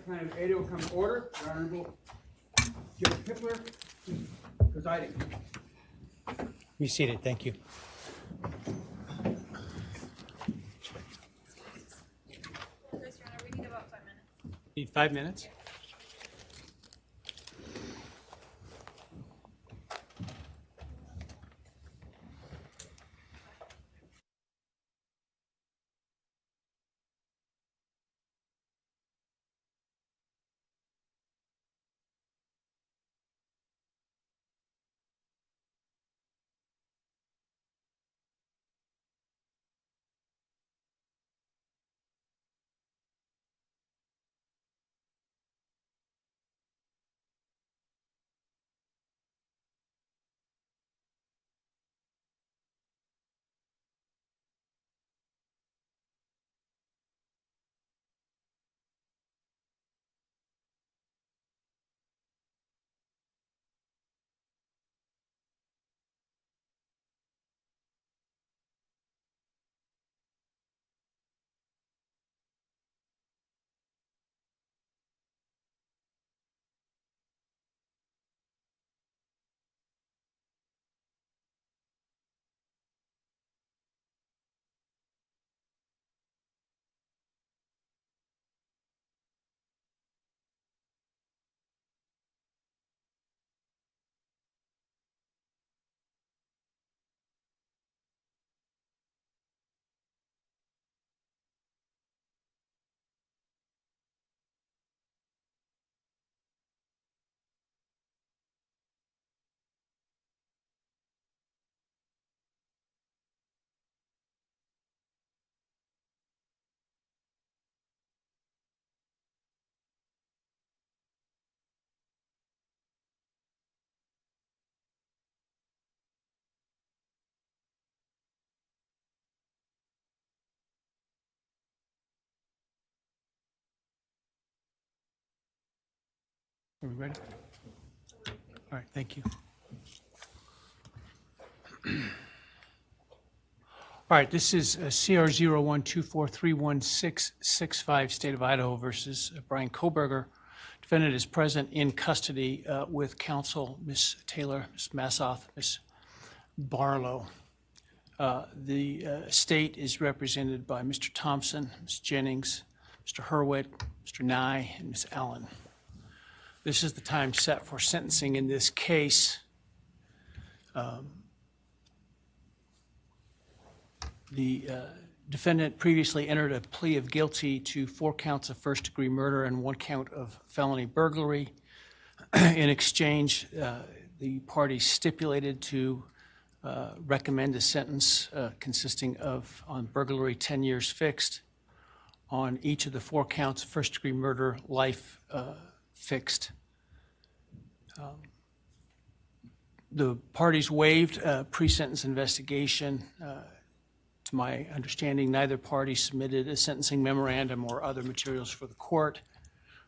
County of Idaho come to order. The Honorable Judge Hippler presiding. Be seated. Thank you. We need about 5 minutes. Need 5 minutes? Are we ready? All right, thank you. All right, this is CR 0124316665, State of Idaho versus Bryan Kohberger. Defendant is present in custody with counsel, Ms. Taylor, Ms. Massoth, Ms. Barlow. The state is represented by Mr. Thompson, Ms. Jennings, Mr. Hurwitz, Mr. Nye, and Ms. Allen. This is the time set for sentencing in this case. The defendant previously entered a plea of guilty to 4 counts of first-degree murder and 1 count of felony burglary. In exchange, the parties stipulated to recommend a sentence consisting of, on burglary, 10 years fixed, on each of the 4 counts of first-degree murder, life fixed. The parties waived pre-sentence investigation. To my understanding, neither party submitted a sentencing memorandum or other materials for the court.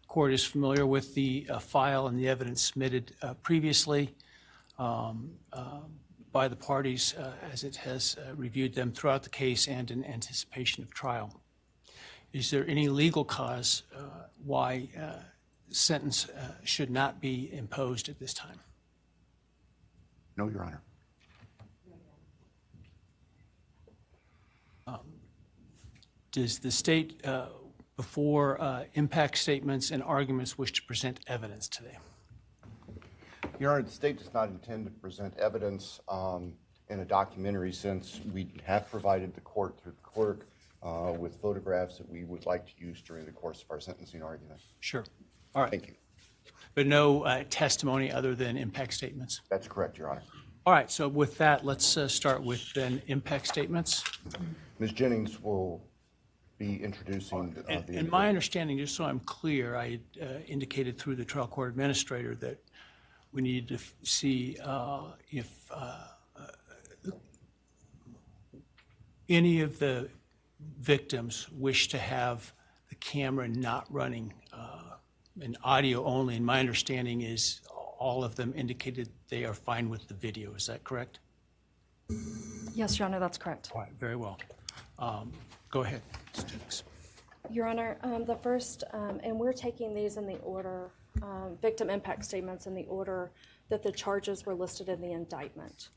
Court is familiar with the file and the evidence submitted previously by the parties as it has reviewed them throughout the case and in anticipation of trial. Is there any legal cause why sentence should not be imposed at this time? No, Your Honor. Does the state, before impact statements and arguments, wish to present evidence today? Your Honor, the state does not intend to present evidence in a documentary sense. We have provided the court through the clerk with photographs that we would like to use during the course of our sentencing argument. Sure. All right. Thank you. But no testimony other than impact statements? That's correct, Your Honor. All right. So with that, let's start with then impact statements. Ms. Jennings will be introducing And my understanding, just so I'm clear, I indicated through the trial court administrator that we need to see if any of the victims wish to have the camera not running in audio only. And my understanding is all of them indicated they are fine with the video. Is that correct? Yes, Your Honor, that's correct. All right, very well. Go ahead, Ms. Jennings. Your Honor, the first, and we're taking these in the order, victim impact statements in the order that the charges were listed in the indictment.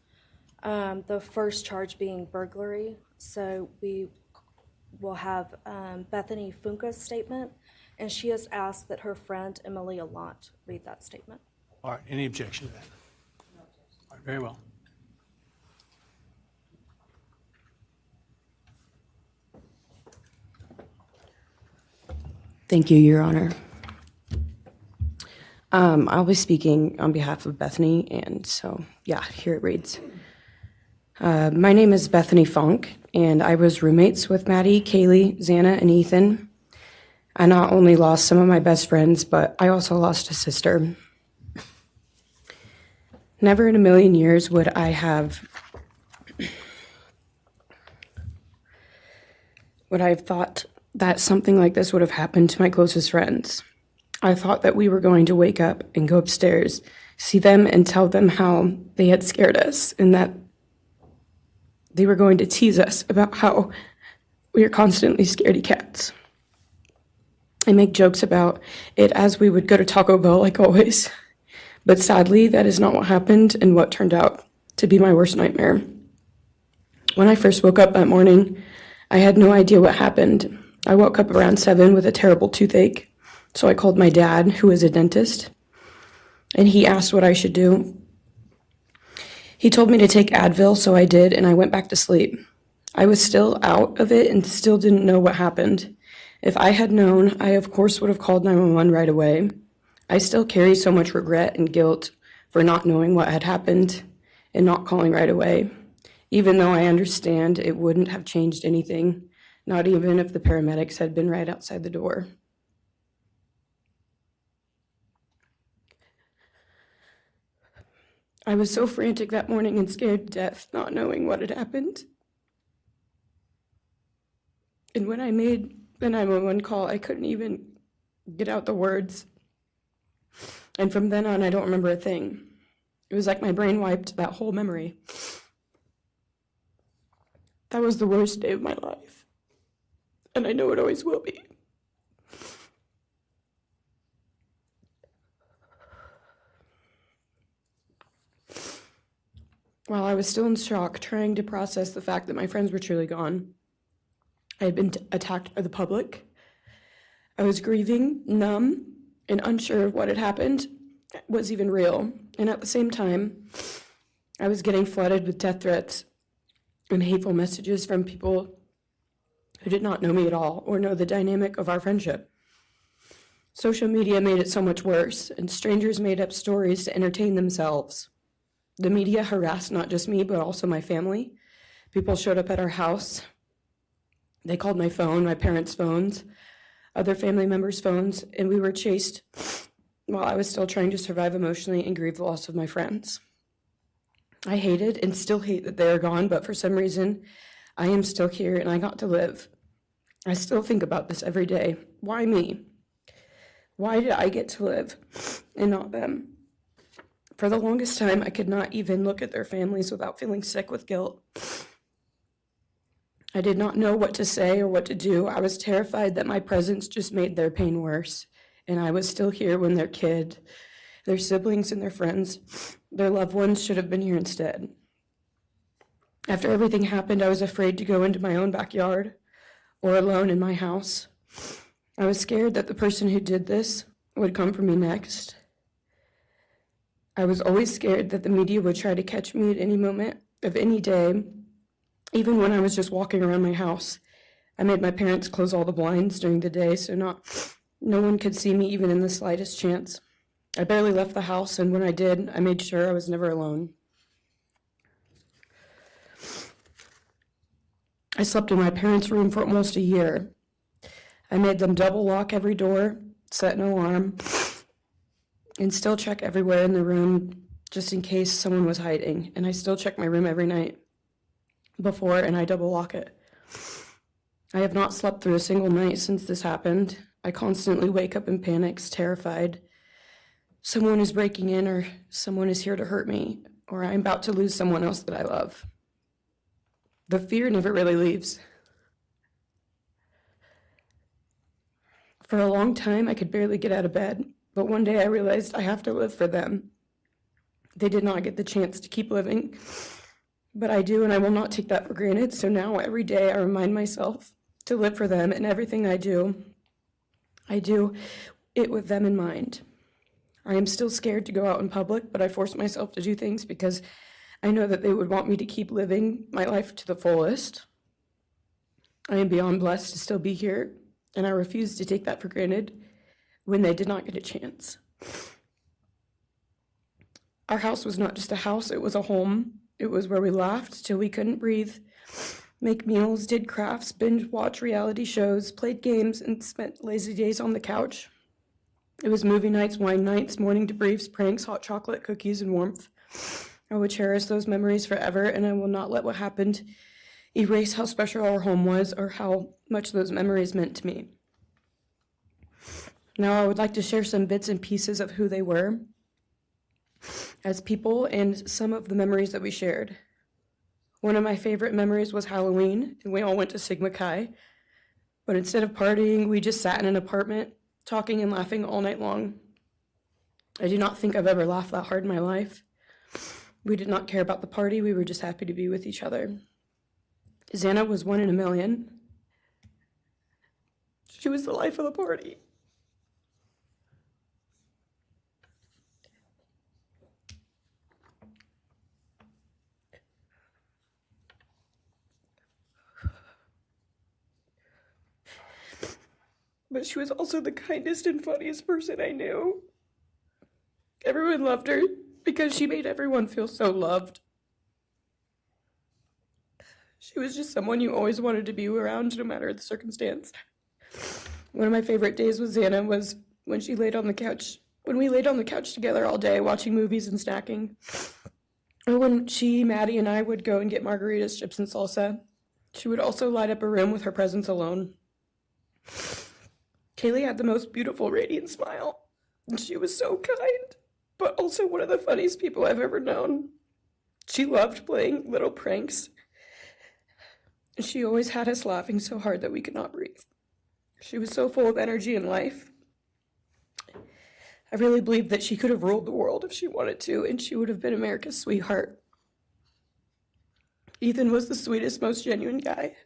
The first charge being burglary, so we will have Bethany Funka's statement, and she has asked that her friend Emily Allant read that statement. All right, any objection to that? All right, very well. Thank you, Your Honor. I'll be speaking on behalf of Bethany, and so, yeah, here it reads. My name is Bethany Funk, and I was roommates with Maddie, Kaylee, Xana, and Ethan. I not only lost some of my best friends, but I also lost a sister. Never in a million years would I have thought that something like this would have happened to my closest friends. I thought that we were going to wake up and go upstairs, see them and tell them how they had scared us and that they were going to tease us about how we are constantly scaredy cats. I make jokes about it as we would go to Taco Bell like always. But sadly, that is not what happened and what turned out to be my worst nightmare. When I first woke up that morning, I had no idea what happened. I woke up around 7 with a terrible toothache, so I called my dad, who is a dentist, and he asked what I should do. He told me to take Advil, so I did, and I went back to sleep. I was still out of it and still didn't know what happened. If I had known, I of course would have called 911 right away. I still carry so much regret and guilt for not knowing what had happened and not calling right away, even though I understand it wouldn't have changed anything, not even if the paramedics had been right outside the door. I was so frantic that morning and scared to death, not knowing what had happened. And when I made the 911 call, I couldn't even get out the words. And from then on, I don't remember a thing. It was like my brain wiped that whole memory. That was the worst day of my life. And I know it always will be. While I was still in shock, trying to process the fact that my friends were truly gone, I had been attacked by the public. I was grieving, numb, and unsure of what had happened was even real. And at the same time, I was getting flooded with death threats and hateful messages from people who did not know me at all or know the dynamic of our friendship. Social media made it so much worse, and strangers made up stories to entertain themselves. The media harassed not just me, but also my family. People showed up at our house. They called my phone, my parents' phones, other family members' phones, and we were chased while I was still trying to survive emotionally and grieve the loss of my friends. I hated and still hate that they are gone, but for some reason, I am still here and I got to live. I still think about this every day. Why me? Why did I get to live and not them? For the longest time, I could not even look at their families without feeling sick with guilt. I did not know what to say or what to do. I was terrified that my presence just made their pain worse, and I was still here when their kid, their siblings and their friends, their loved ones should have been here instead. After everything happened, I was afraid to go into my own backyard or alone in my house. I was scared that the person who did this would come for me next. I was always scared that the media would try to catch me at any moment of any day, even when I was just walking around my house. I made my parents close all the blinds during the day so no one could see me even in the slightest chance. I barely left the house, and when I did, I made sure I was never alone. I slept in my parents' room for almost a year. I made them double lock every door, set an alarm, and still check everywhere in the room just in case someone was hiding. And I still check my room every night before, and I double lock it. I have not slept through a single night since this happened. I constantly wake up in panics, terrified. Someone is breaking in, or someone is here to hurt me, or I'm about to lose someone else that I love. The fear never really leaves. For a long time, I could barely get out of bed, but one day I realized I have to live for them. They did not get the chance to keep living, but I do, and I will not take that for granted. So now every day I remind myself to live for them, and everything I do it with them in mind. I am still scared to go out in public, but I force myself to do things because I know that they would want me to keep living my life to the fullest. I am beyond blessed to still be here, and I refuse to take that for granted when they did not get a chance. Our house was not just a house, it was a home. It was where we laughed till we couldn't breathe, make meals, did crafts, binge watch reality shows, played games, and spent lazy days on the couch. It was movie nights, wine nights, morning debriefs, pranks, hot chocolate, cookies, and warmth. I would cherish those memories forever, and I will not let what happened erase how special our home was or how much those memories meant to me. Now I would like to share some bits and pieces of who they were as people and some of the memories that we shared. One of my favorite memories was Halloween, and we all went to Sigma Chi. But instead of partying, we just sat in an apartment, talking and laughing all night long. I do not think I've ever laughed that hard in my life. We did not care about the party, we were just happy to be with each other. Xana was 1 in a million. She was the life of the party. But she was also the kindest and funniest person I knew. Everyone loved her because she made everyone feel so loved. She was just someone you always wanted to be around, no matter the circumstance. One of my favorite days with Xana was when she laid on the couch, when we laid on the couch together all day watching movies and snacking. Or when she, Maddie, and I would go and get margaritas, chips, and salsa. She would also light up a room with her presence alone. Kaylee had the most beautiful, radiant smile, and she was so kind, but also one of the funniest people I've ever known. She loved playing little pranks, and she always had us laughing so hard that we could not breathe. She was so full of energy and life. I really believe that she could have ruled the world if she wanted to, and she would have been America's sweetheart. Ethan was the sweetest, most genuine guy.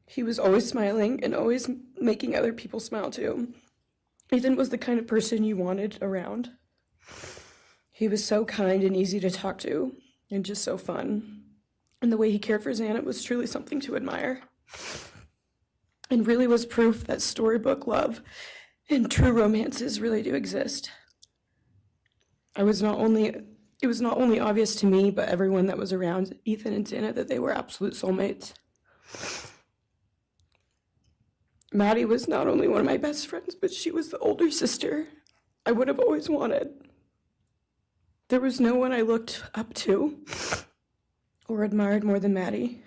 He was always smiling and always making other people smile too. Ethan was the kind of person you wanted around. He was so kind and easy to talk to and just so fun. And the way he cared for Xana was truly something to admire. And really was proof that storybook love and true romances really do exist. It was not only obvious to me, but everyone that was around Ethan and Xana that they were absolute soulmates. Maddie was not only one of my best friends, but she was the older sister I would have always wanted. There was no one I looked up to or admired more than Maddie.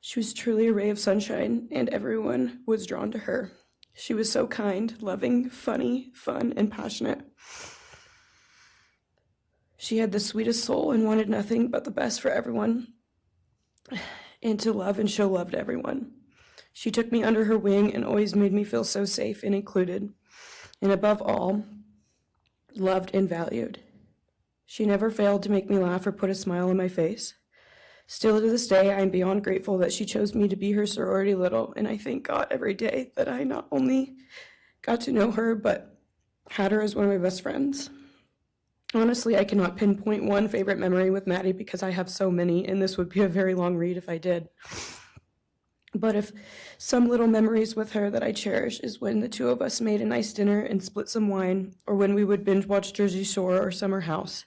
She was truly a ray of sunshine, and everyone was drawn to her. She was so kind, loving, funny, fun, and passionate. She had the sweetest soul and wanted nothing but the best for everyone, and to love and show love to everyone. She took me under her wing and always made me feel so safe and included, and above all, loved and valued. She never failed to make me laugh or put a smile on my face. Still to this day, I am beyond grateful that she chose me to be her sorority little, and I thank God every day that I not only got to know her, but had her as one of my best friends. Honestly, I cannot pinpoint one favorite memory with Maddie because I have so many, and this would be a very long read if I did. But if some little memories with her that I cherish is when the two of us made a nice dinner and split some wine, or when we would binge watch Jersey Shore or Summer House.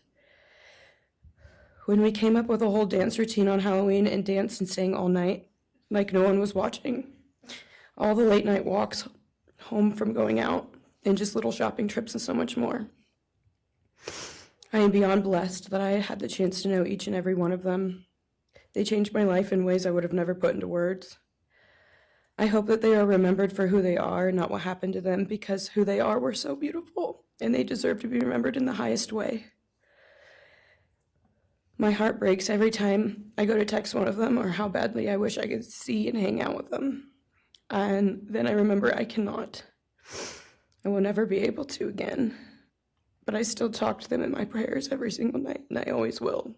When we came up with a whole dance routine on Halloween and danced and sang all night, like no one was watching. All the late night walks home from going out, and just little shopping trips and so much more. I am beyond blessed that I had the chance to know each and every one of them. They changed my life in ways I would have never put into words. I hope that they are remembered for who they are, not what happened to them, because who they are were so beautiful, and they deserve to be remembered in the highest way. My heart breaks every time I go to text one of them or how badly I wish I could see and hang out with them. And then I remember I cannot. I will never be able to again. But I still talk to them in my prayers every single night, and I always will.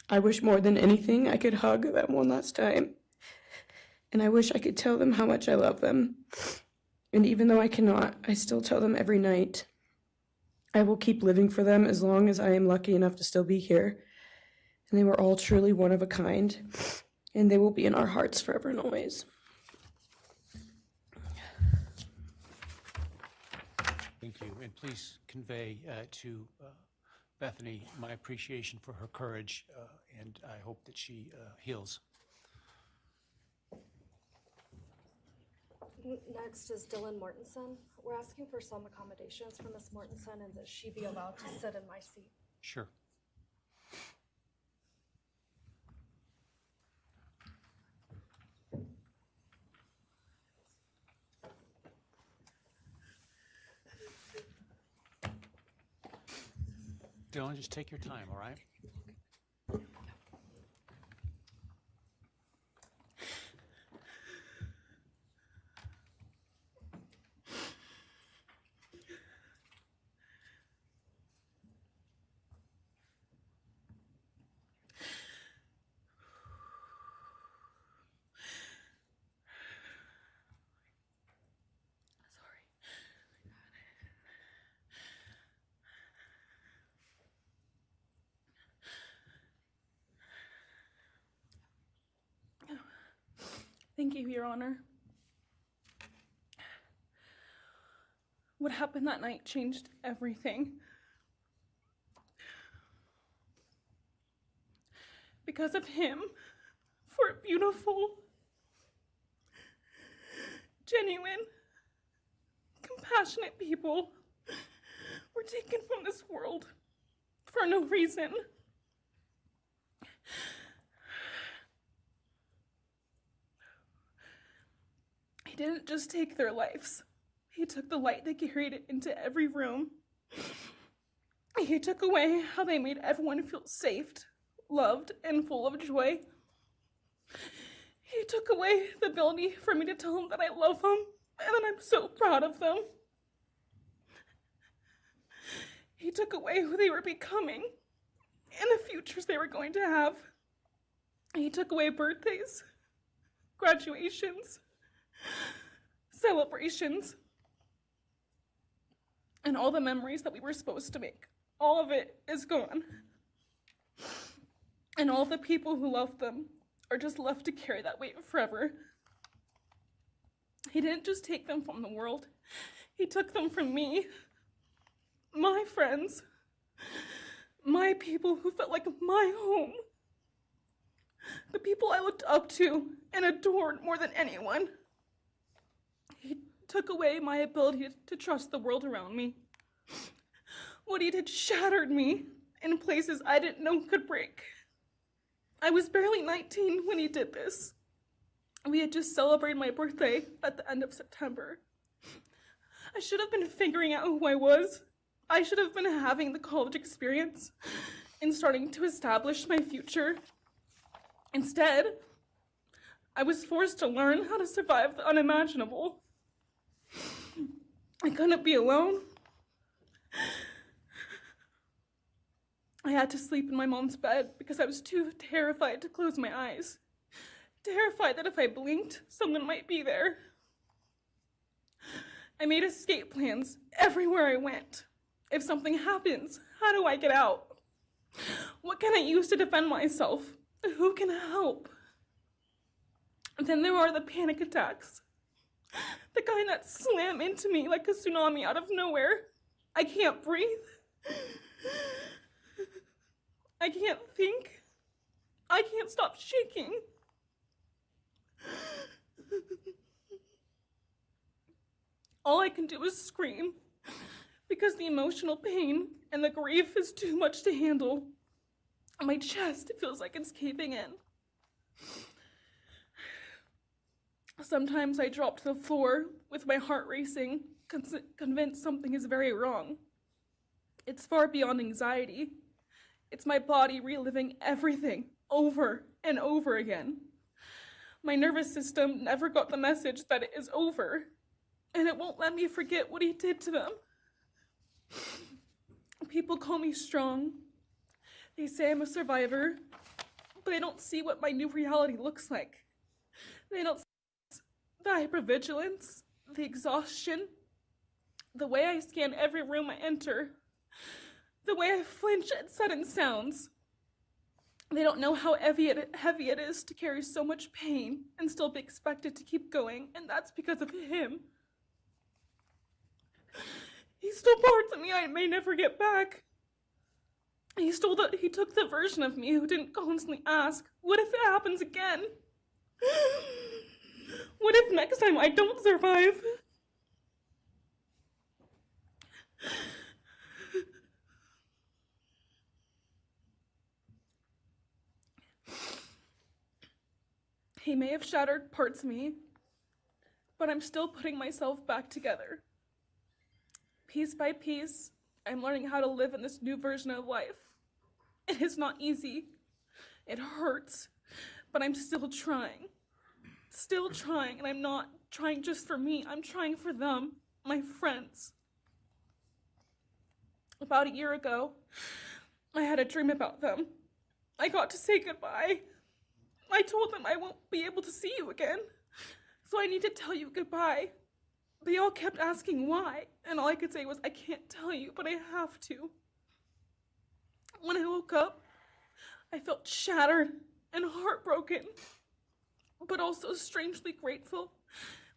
I wish more than anything I could hug them one last time. And I wish I could tell them how much I love them. And even though I cannot, I still tell them every night. I will keep living for them as long as I am lucky enough to still be here. And they were all truly one of a kind. And they will be in our hearts forever and always. Thank you, and please convey to Bethany my appreciation for her courage, and I hope that she heals. Next is Dylan Mortensen. We're asking for some accommodations for Ms. Mortensen and that she be allowed to sit in my seat. Sure. Dylan, just take your time, all right? Thank you, Your Honor. What happened that night changed everything. Because of him, four beautiful, genuine, compassionate people were taken from this world for no reason. He didn't just take their lives. He took the light that carried it into every room. He took away how they made everyone feel safe, loved, and full of joy. He took away the ability for me to tell them that I love them and that I'm so proud of them. He took away who they were becoming and the futures they were going to have. He took away birthdays, graduations, celebrations, and all the memories that we were supposed to make. All of it is gone. And all the people who loved them are just left to carry that weight forever. He didn't just take them from the world. He took them from me, my friends, my people who felt like my home, the people I looked up to and adored more than anyone. He took away my ability to trust the world around me. What he did shattered me in places I didn't know could break. I was barely 19 when he did this. We had just celebrated my birthday at the end of September. I should have been figuring out who I was. I should have been having the college experience and starting to establish my future. Instead, I was forced to learn how to survive the unimaginable. I couldn't be alone. I had to sleep in my mom's bed because I was too terrified to close my eyes. Terrified that if I blinked, someone might be there. I made escape plans everywhere I went. If something happens, how do I get out? What can I use to defend myself? Who can help? And then there are the panic attacks. The kind that slam into me like a tsunami out of nowhere. I can't breathe. I can't think. I can't stop shaking. All I can do is scream because the emotional pain and the grief is too much to handle. My chest feels like it's caving in. Sometimes I drop to the floor with my heart racing, convinced something is very wrong. It's far beyond anxiety. It's my body reliving everything over and over again. My nervous system never got the message that it is over, and it won't let me forget what he did to them. People call me strong. They say I'm a survivor, but they don't see what my new reality looks like. They don't see the hypervigilance, the exhaustion, the way I scan every room I enter, the way I flinch at sudden sounds. They don't know how heavy it is to carry so much pain and still be expected to keep going, and that's because of him. He stole parts of me I may never get back. He took the version of me who didn't constantly ask, what if it happens again? What if next time I don't survive? He may have shattered parts of me, but I'm still putting myself back together. Piece by piece, I'm learning how to live in this new version of life. It is not easy. It hurts, but I'm still trying. Still trying, and I'm not trying just for me. I'm trying for them, my friends. About a year ago, I had a dream about them. I got to say goodbye. I told them I won't be able to see you again, so I need to tell you goodbye. They all kept asking why, and all I could say was, I can't tell you, but I have to. When I woke up, I felt shattered and heartbroken, but also strangely grateful.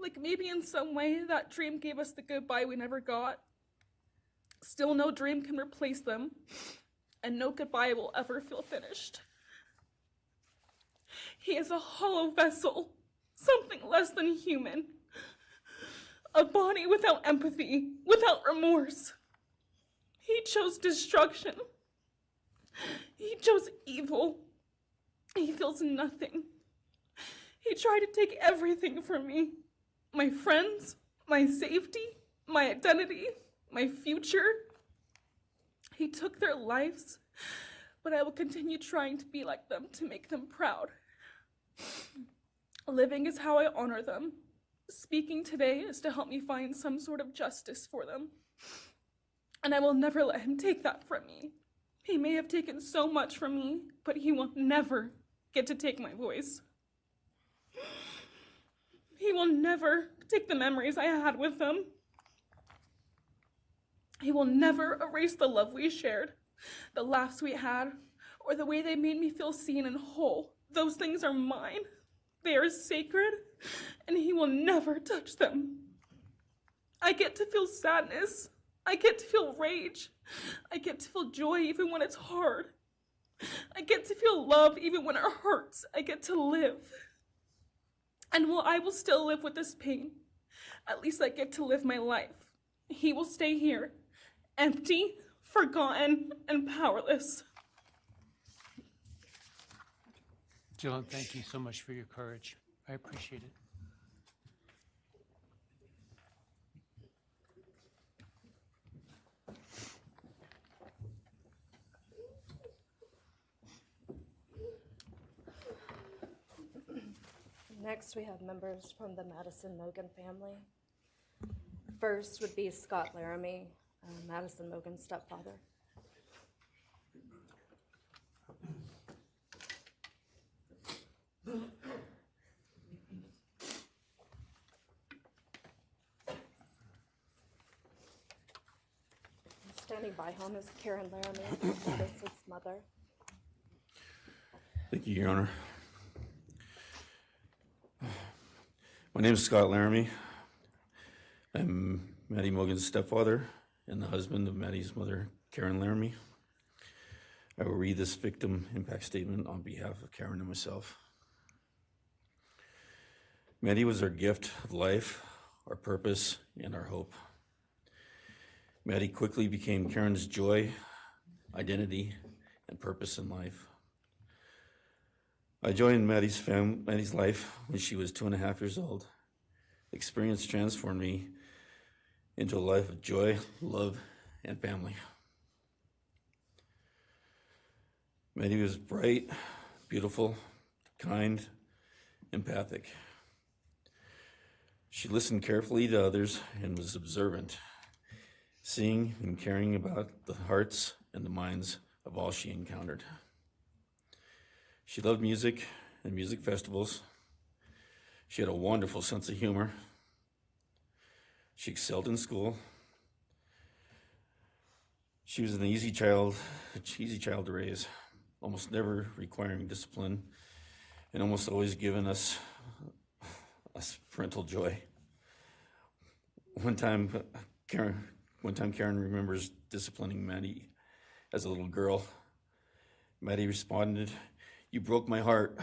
Like maybe in some way that dream gave us the goodbye we never got. Still, no dream can replace them, and no goodbye will ever feel finished. He is a hollow vessel, something less than human. A body without empathy, without remorse. He chose destruction. He chose evil. He feels nothing. He tried to take everything from me. My friends, my safety, my identity, my future. He took their lives, but I will continue trying to be like them, to make them proud. Living is how I honor them. Speaking today is to help me find some sort of justice for them. And I will never let him take that from me. He may have taken so much from me, but he will never get to take my voice. He will never take the memories I had with them. He will never erase the love we shared, the laughs we had, or the way they made me feel seen and whole. Those things are mine. They are sacred, and he will never touch them. I get to feel sadness. I get to feel rage. I get to feel joy even when it's hard. I get to feel love even when it hurts. I get to live. And while I will still live with this pain, at least I get to live my life. He will stay here, empty, forgotten, and powerless. Dylan, thank you so much for your courage. I appreciate it. Next, we have members from the Madison Mogan family. First would be Scott Laramie, Madison Mogan's stepfather. Standing by him is Karen Laramie, Madison's mother. Thank you, Your Honor. My name is Scott Laramie. I'm Maddie Mogan's stepfather and the husband of Maddie's mother, Karen Laramie. I will read this victim impact statement on behalf of Karen and myself. Maddie was our gift of life, our purpose, and our hope. Maddie quickly became Karen's joy, identity, and purpose in life. I joined Maddie's life when she was 2.5 years old. The experience transformed me into a life of joy, love, and family. Maddie was bright, beautiful, kind, empathic. She listened carefully to others and was observant, seeing and caring about the hearts and the minds of all she encountered. She loved music and music festivals. She had a wonderful sense of humor. She excelled in school. She was an easy child to raise, almost never requiring discipline, and almost always giving us parental joy. One time Karen remembers disciplining Maddie as a little girl. Maddie responded, "You broke my heart,"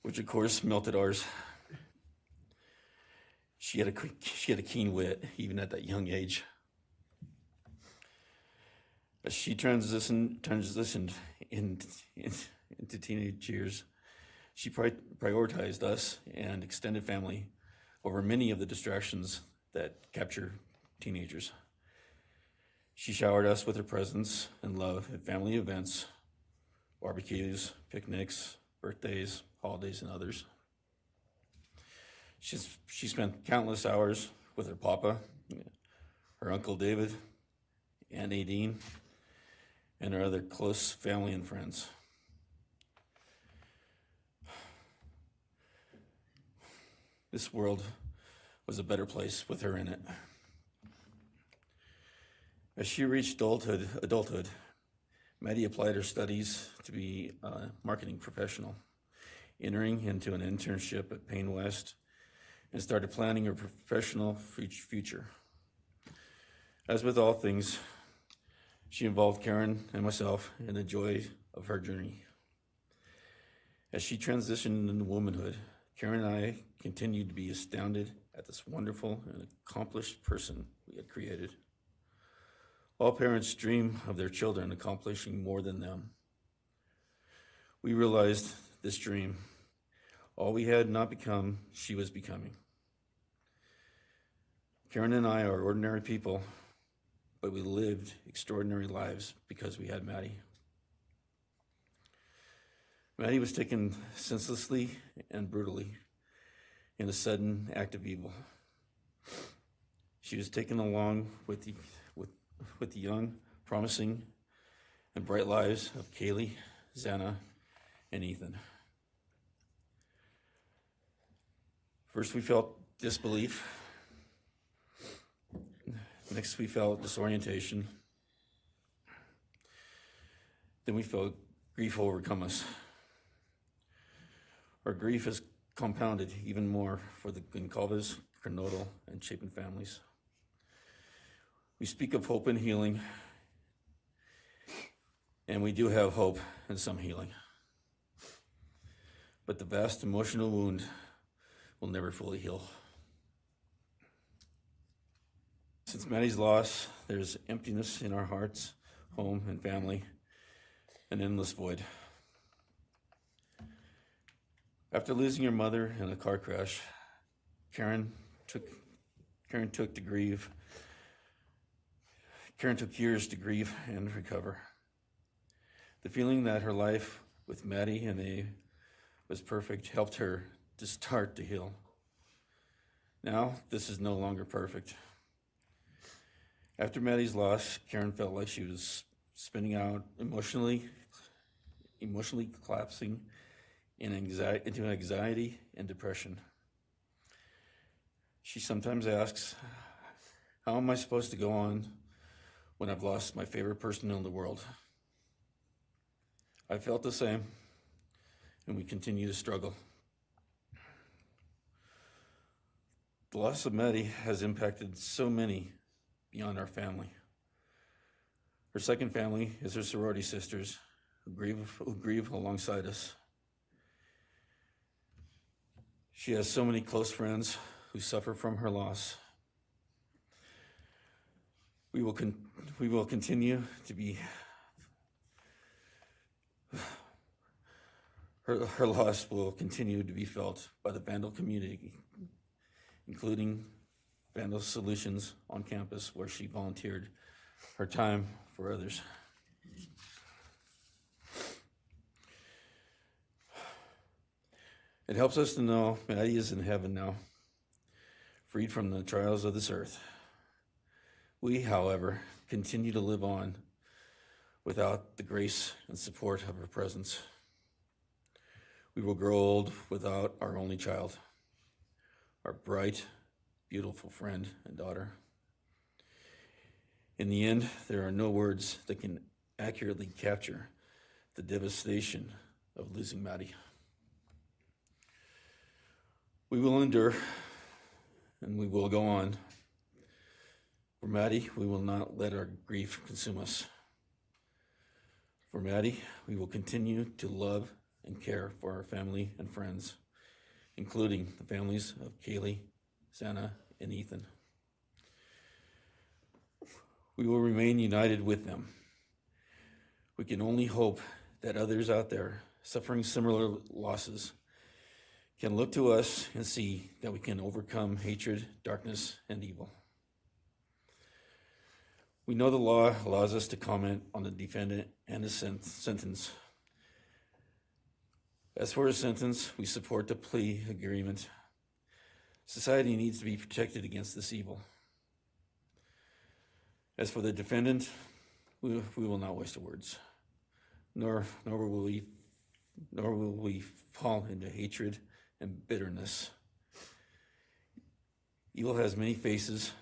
which of course melted ours. She had a keen wit, even at that young age. As she transitioned into teenage years, she prioritized us and extended family over many of the distractions that capture teenagers. She showered us with her presence and love at family events, barbecues, picnics, birthdays, holidays, and others. She spent countless hours with her papa, her Uncle David, Aunt Nadine, and her other close family and friends. This world was a better place with her in it. As she reached adulthood, Maddie applied her studies to be a marketing professional, entering into an internship at Payne West, and started planning her professional future. As with all things, she involved Karen and myself in the joy of her journey. As she transitioned into womanhood, Karen and I continued to be astounded at this wonderful and accomplished person we had created. All parents dream of their children accomplishing more than them. We realized this dream, all we had not become, she was becoming. Karen and I are ordinary people, but we lived extraordinary lives because we had Maddie. Maddie was taken senselessly and brutally in a sudden act of evil. She was taken along with the young, promising, and bright lives of Kaylee, Xana, and Ethan. First, we felt disbelief. Next, we felt disorientation. Then we felt grief overcome us. Our grief is compounded even more for the Goncalves, Kernodle, and Chapin families. We speak of hope and healing, and we do have hope and some healing. But the vast emotional wound will never fully heal. Since Maddie's loss, there's emptiness in our hearts, home, and family, an endless void. After losing her mother in a car crash, Karen took years to grieve and recover. The feeling that her life with Maddie and Abe was perfect helped her to start to heal. Now, this is no longer perfect. After Maddie's loss, Karen felt like she was spinning out, emotionally collapsing into anxiety and depression. She sometimes asks, how am I supposed to go on when I've lost my favorite person in the world? I felt the same, and we continue to struggle. The loss of Maddie has impacted so many beyond our family. Her second family is her sorority sisters who grieve alongside us. She has so many close friends who suffer from her loss. We will continue to be, her loss will continue to be felt by the Vandal community, including Vandal Solutions on campus, where she volunteered her time for others. It helps us to know Maddie is in heaven now, freed from the trials of this earth. We, however, continue to live on without the grace and support of her presence. We will grow old without our only child, our bright, beautiful friend and daughter. In the end, there are no words that can accurately capture the devastation of losing Maddie. We will endure, and we will go on. For Maddie, we will not let our grief consume us. For Maddie, we will continue to love and care for our family and friends, including the families of Kaylee, Santa, and Ethan. We will remain united with them. We can only hope that others out there suffering similar losses can look to us and see that we can overcome hatred, darkness, and evil. We know the law allows us to comment on the defendant and his sentence. As for his sentence, we support the plea agreement. Society needs to be protected against this evil. As for the defendant, we will not waste words, nor will we fall into hatred and bitterness. Evil has many faces,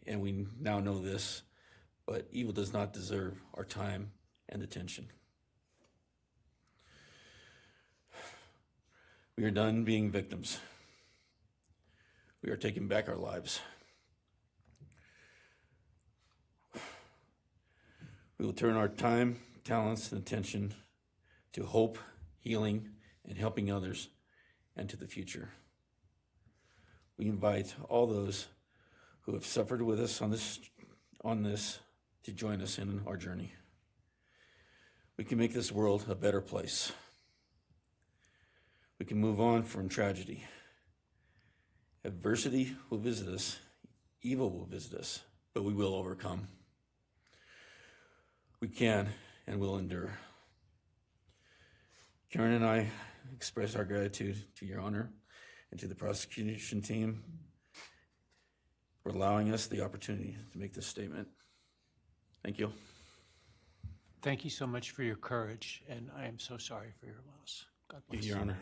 and we now know this, but evil does not deserve our time and attention. We are done being victims. We are taking back our lives. We will turn our time, talents, and attention to hope, healing, and helping others, and to the future. We invite all those who have suffered with us on this to join us in our journey. We can make this world a better place. We can move on from tragedy. Adversity will visit us, evil will visit us, but we will overcome. We can and will endure. Karen and I express our gratitude to Your Honor and to the prosecution team for allowing us the opportunity to make this statement. Thank you. Thank you so much for your courage, and I am so sorry for your loss. God bless. Your Honor.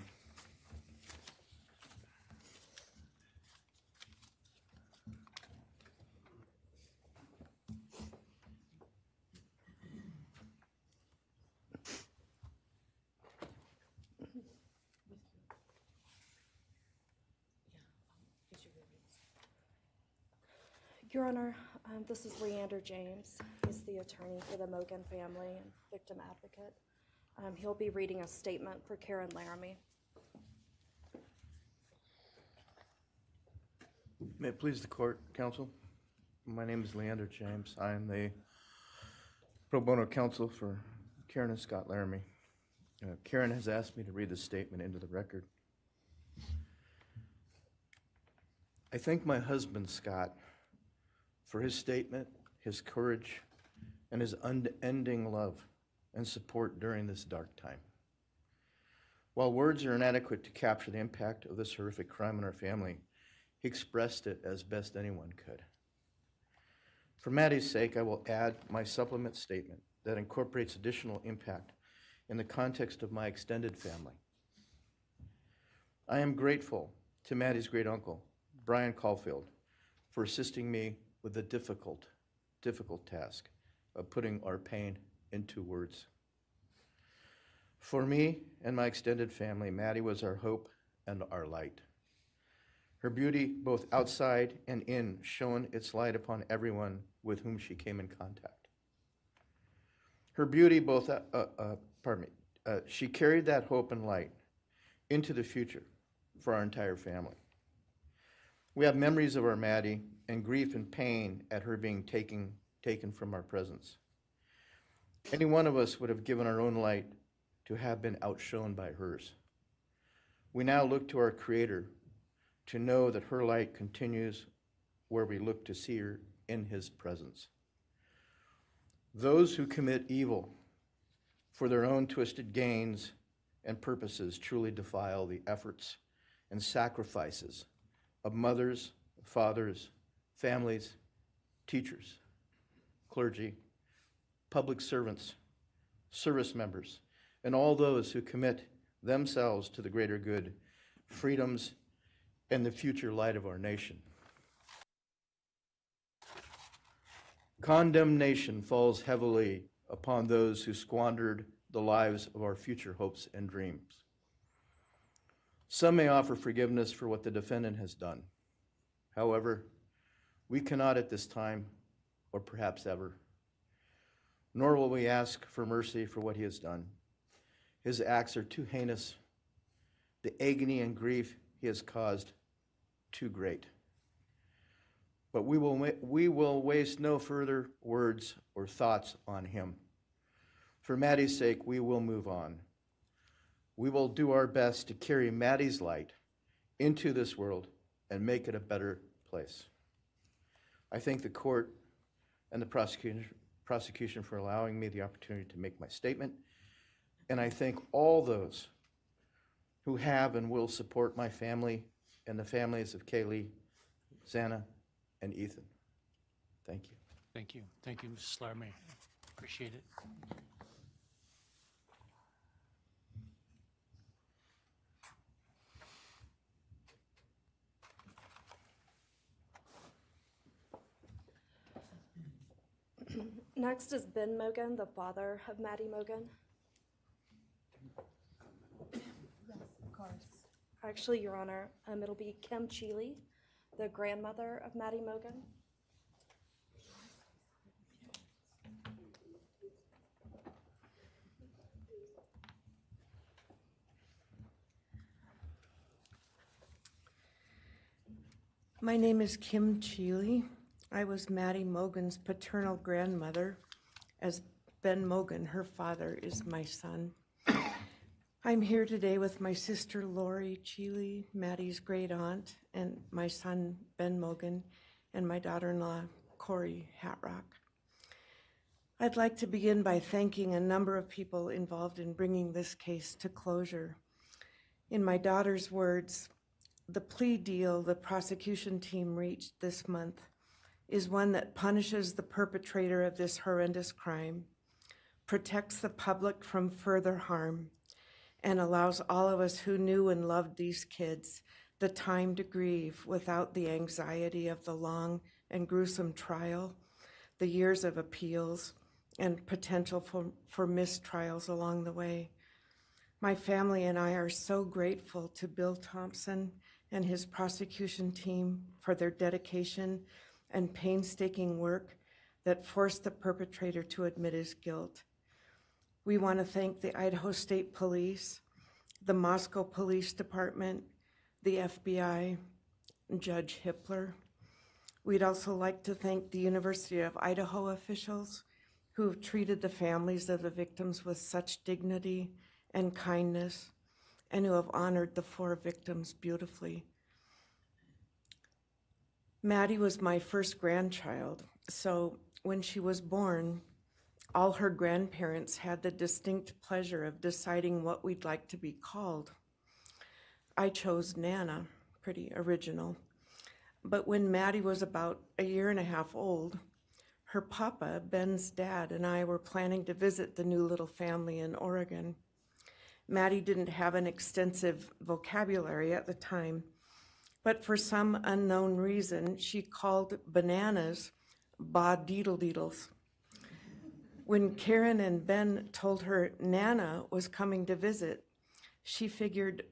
Your Honor, this is Leander James. He's the attorney for the Mogan family and victim advocate. He'll be reading a statement for Karen Laramie. May it please the court, counsel. My name is Leander James. I am the pro bono counsel for Karen and Scott Laramie. Karen has asked me to read this statement into the record. I thank my husband, Scott, for his statement, his courage, and his unending love and support during this dark time. While words are inadequate to capture the impact of this horrific crime on our family, he expressed it as best anyone could. For Maddie's sake, I will add my supplement statement that incorporates additional impact in the context of my extended family. I am grateful to Maddie's great uncle, Bryan Kohberger, for assisting me with the difficult task of putting our pain into words. For me and my extended family, Maddie was our hope and our light. Her beauty, both outside and in, shone its light upon everyone with whom she came in contact. Her beauty, she carried that hope and light into the future for our entire family. We have memories of our Maddie and grief and pain at her being taken from our presence. Any one of us would have given our own light to have been outshone by hers. We now look to our Creator to know that her light continues where we look to see her in His presence. Those who commit evil for their own twisted gains and purposes truly defile the efforts and sacrifices of mothers, fathers, families, teachers, clergy, public servants, service members, and all those who commit themselves to the greater good, freedoms, and the future light of our nation. Condemnation falls heavily upon those who squandered the lives of our future hopes and dreams. Some may offer forgiveness for what the defendant has done. However, we cannot at this time, or perhaps ever, nor will we ask for mercy for what he has done. His acts are too heinous, the agony and grief he has caused too great. But we will waste no further words or thoughts on him. For Maddie's sake, we will move on. We will do our best to carry Maddie's light into this world and make it a better place. I thank the court and the prosecution for allowing me the opportunity to make my statement, and I thank all those who have and will support my family and the families of Kaylee, Xana, and Ethan. Thank you. Thank you. Thank you, Mrs. Laramie. Appreciate it. Next is Ben Mogan, the father of Maddie Mogan. Actually, Your Honor, it'll be Kim Cheeley, the grandmother of Maddie Mogan. My name is Kim Cheeley. I was Maddie Mogan's paternal grandmother, as Ben Mogan, her father, is my son. I'm here today with my sister Lori Cheeley, Maddie's great aunt, and my son Ben Mogan, and my daughter-in-law Corey Hatrock. I'd like to begin by thanking a number of people involved in bringing this case to closure. In my daughter's words, the plea deal the prosecution team reached this month is one that punishes the perpetrator of this horrendous crime, protects the public from further harm, and allows all of us who knew and loved these kids the time to grieve without the anxiety of the long and gruesome trial, the years of appeals, and potential for mistrials along the way. My family and I are so grateful to Bill Thompson and his prosecution team for their dedication and painstaking work that forced the perpetrator to admit his guilt. We want to thank the Idaho State Police, the Moscow Police Department, the FBI, and Judge Hippler. We'd also like to thank the University of Idaho officials who have treated the families of the victims with such dignity and kindness, and who have honored the 4 victims beautifully. Maddie was my first grandchild, so when she was born, all her grandparents had the distinct pleasure of deciding what we'd like to be called. I chose Nana, pretty original. But when Maddie was about 1.5 years old, her papa, Ben's dad, and I were planning to visit the new little family in Oregon. Maddie didn't have an extensive vocabulary at the time, but for some unknown reason, she called bananas ba-deedle-deedles. When Karen and Ben told her Nana was coming to visit, she figured,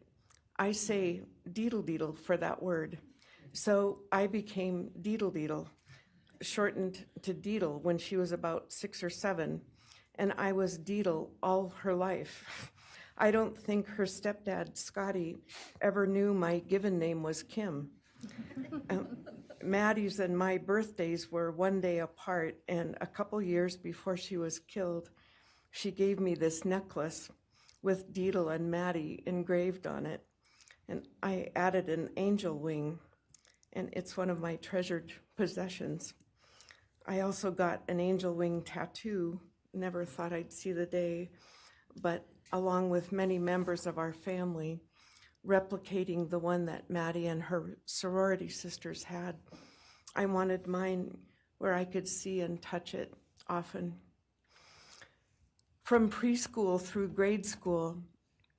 I say deedle-deedle for that word. So I became deedle-deedle, shortened to Deedle when she was about 6 or 7, and I was Deedle all her life. I don't think her stepdad, Scotty, ever knew my given name was Kim. Maddie's and my birthdays were 1 day apart, and a couple years before she was killed, she gave me this necklace with Deedle and Maddie engraved on it, and I added an angel wing, and it's one of my treasured possessions. I also got an angel wing tattoo, never thought I'd see the day, but along with many members of our family, replicating the one that Maddie and her sorority sisters had. I wanted mine where I could see and touch it often. From preschool through grade school,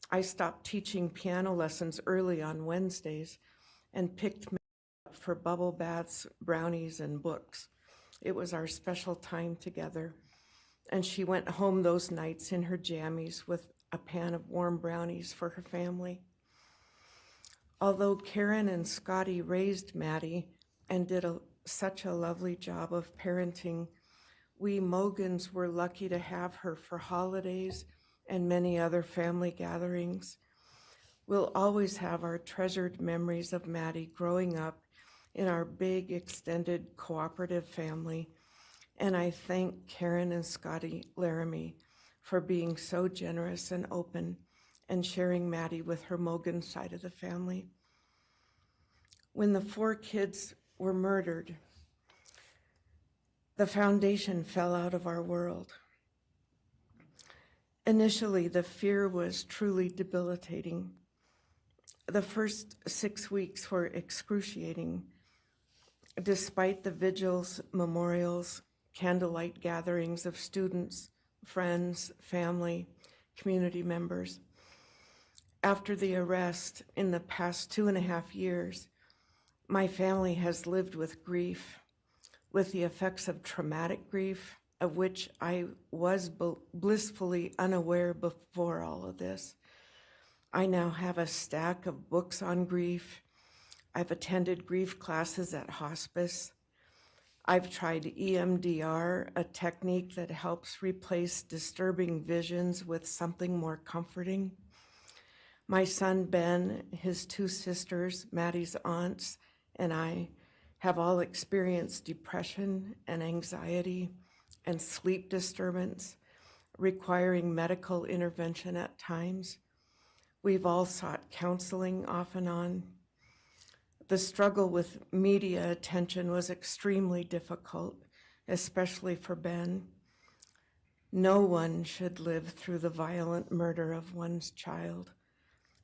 I stopped teaching piano lessons early on Wednesdays and picked Maddie up for bubble baths, brownies, and books. It was our special time together, and she went home those nights in her jammies with a pan of warm brownies for her family. Although Karen and Scotty raised Maddie and did such a lovely job of parenting, we Mogans were lucky to have her for holidays and many other family gatherings. We'll always have our treasured memories of Maddie growing up in our big, extended, cooperative family, and I thank Karen and Scotty Laramie for being so generous and open and sharing Maddie with her Mogan side of the family. When the 4 kids were murdered, the foundation fell out of our world. Initially, the fear was truly debilitating. The first 6 weeks were excruciating. Despite the vigils, memorials, candlelight gatherings of students, friends, family, community members. After the arrest, in the past 2.5 years, my family has lived with grief, with the effects of traumatic grief, of which I was blissfully unaware before all of this. I now have a stack of books on grief. I've attended grief classes at hospice. I've tried EMDR, a technique that helps replace disturbing visions with something more comforting. My son Ben, his 2 sisters, Maddie's aunts, and I have all experienced depression and anxiety and sleep disturbance, requiring medical intervention at times. We've all sought counseling off and on. The struggle with media attention was extremely difficult, especially for Ben. No one should live through the violent murder of one's child.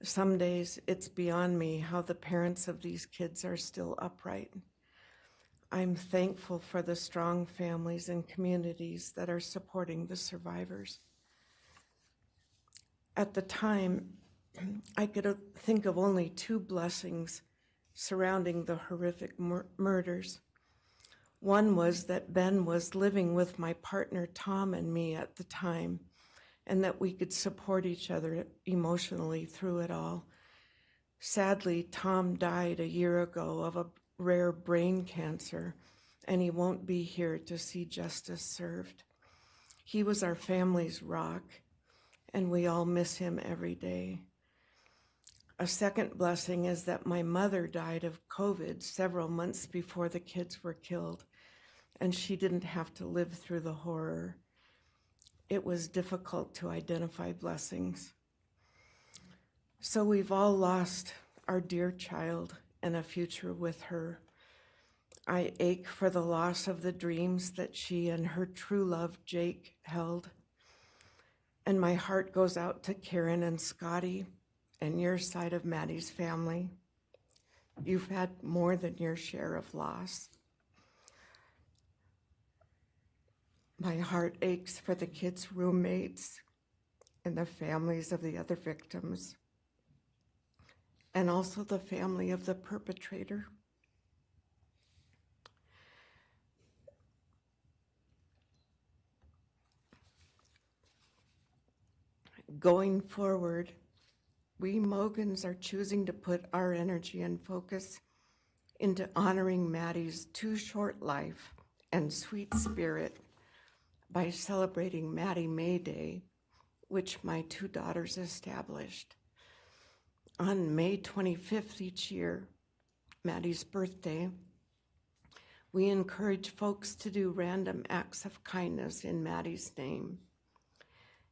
Some days it's beyond me how the parents of these kids are still upright. I'm thankful for the strong families and communities that are supporting the survivors. At the time, I could think of only 2 blessings surrounding the horrific murders. One was that Ben was living with my partner Tom and me at the time, and that we could support each other emotionally through it all. Sadly, Tom died a year ago of a rare brain cancer, and he won't be here to see justice served. He was our family's rock, and we all miss him every day. A second blessing is that my mother died of COVID several months before the kids were killed, and she didn't have to live through the horror. It was difficult to identify blessings. So we've all lost our dear child and a future with her. I ache for the loss of the dreams that she and her true love, Jake, held. And my heart goes out to Karen and Scotty and your side of Maddie's family. You've had more than your share of loss. My heart aches for the kids' roommates and the families of the other victims, and also the family of the perpetrator. Going forward, we Mogans are choosing to put our energy and focus into honoring Maddie's too short life and sweet spirit by celebrating Maddie May Day, which my 2 daughters established. On May 25th each year, Maddie's birthday, we encourage folks to do random acts of kindness in Maddie's name.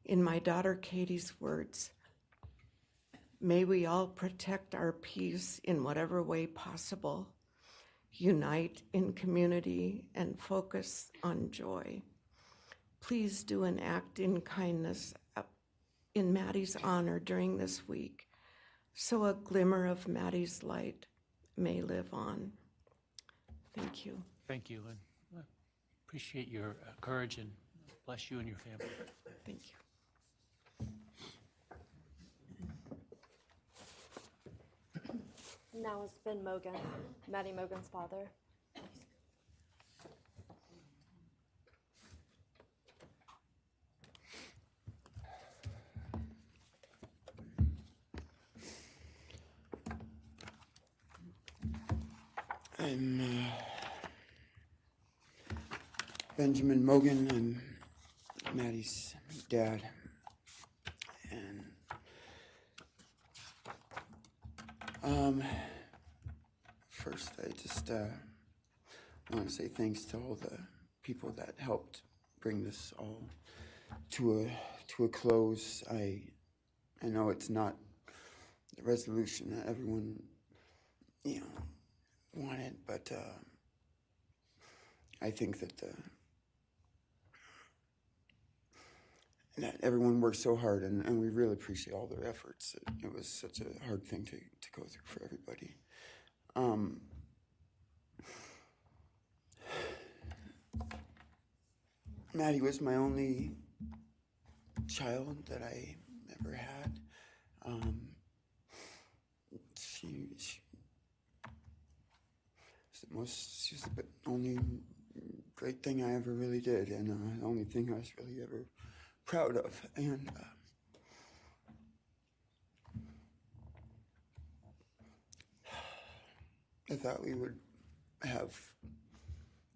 In my daughter Katie's words, may we all protect our peace in whatever way possible, unite in community, and focus on joy. Please do an act in kindness in Maddie's honor during this week. so a glimmer of Maddie's light may live on. Thank you. Thank you, and appreciate your courage, and bless you and your family. Thank you. Now is Ben Mogan, Maddie Mogan's father. I'm Benjamin Mogan. I'm Maddie's dad. And first I just want to say thanks to all the people that helped bring this all to a close. I know it's not the resolution that everyone, wanted, but I think that that everyone worked so hard, and we really appreciate all their efforts. It was such a hard thing to go through for everybody. Maddie was my only child that I ever had. She's the only great thing I ever really did, and the only thing I was really ever proud of. And I thought we would have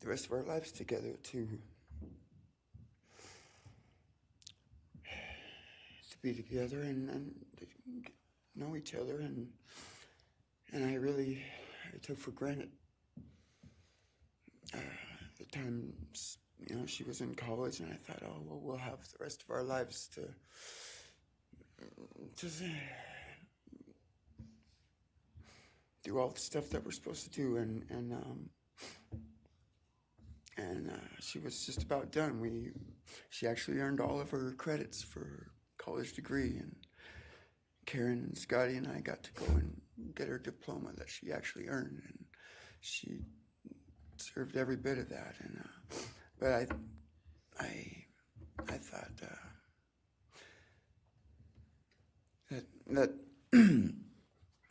the rest of our lives together to be together and to know each other, and I took for granted the times, she was in college, and I thought, oh, well, we'll have the rest of our lives to do all the stuff that we're supposed to do, and she was just about done. She actually earned all of her credits for her college degree, and Karen and Scotty and I got to go and get her diploma that she actually earned, and she served every bit of that. And but I thought that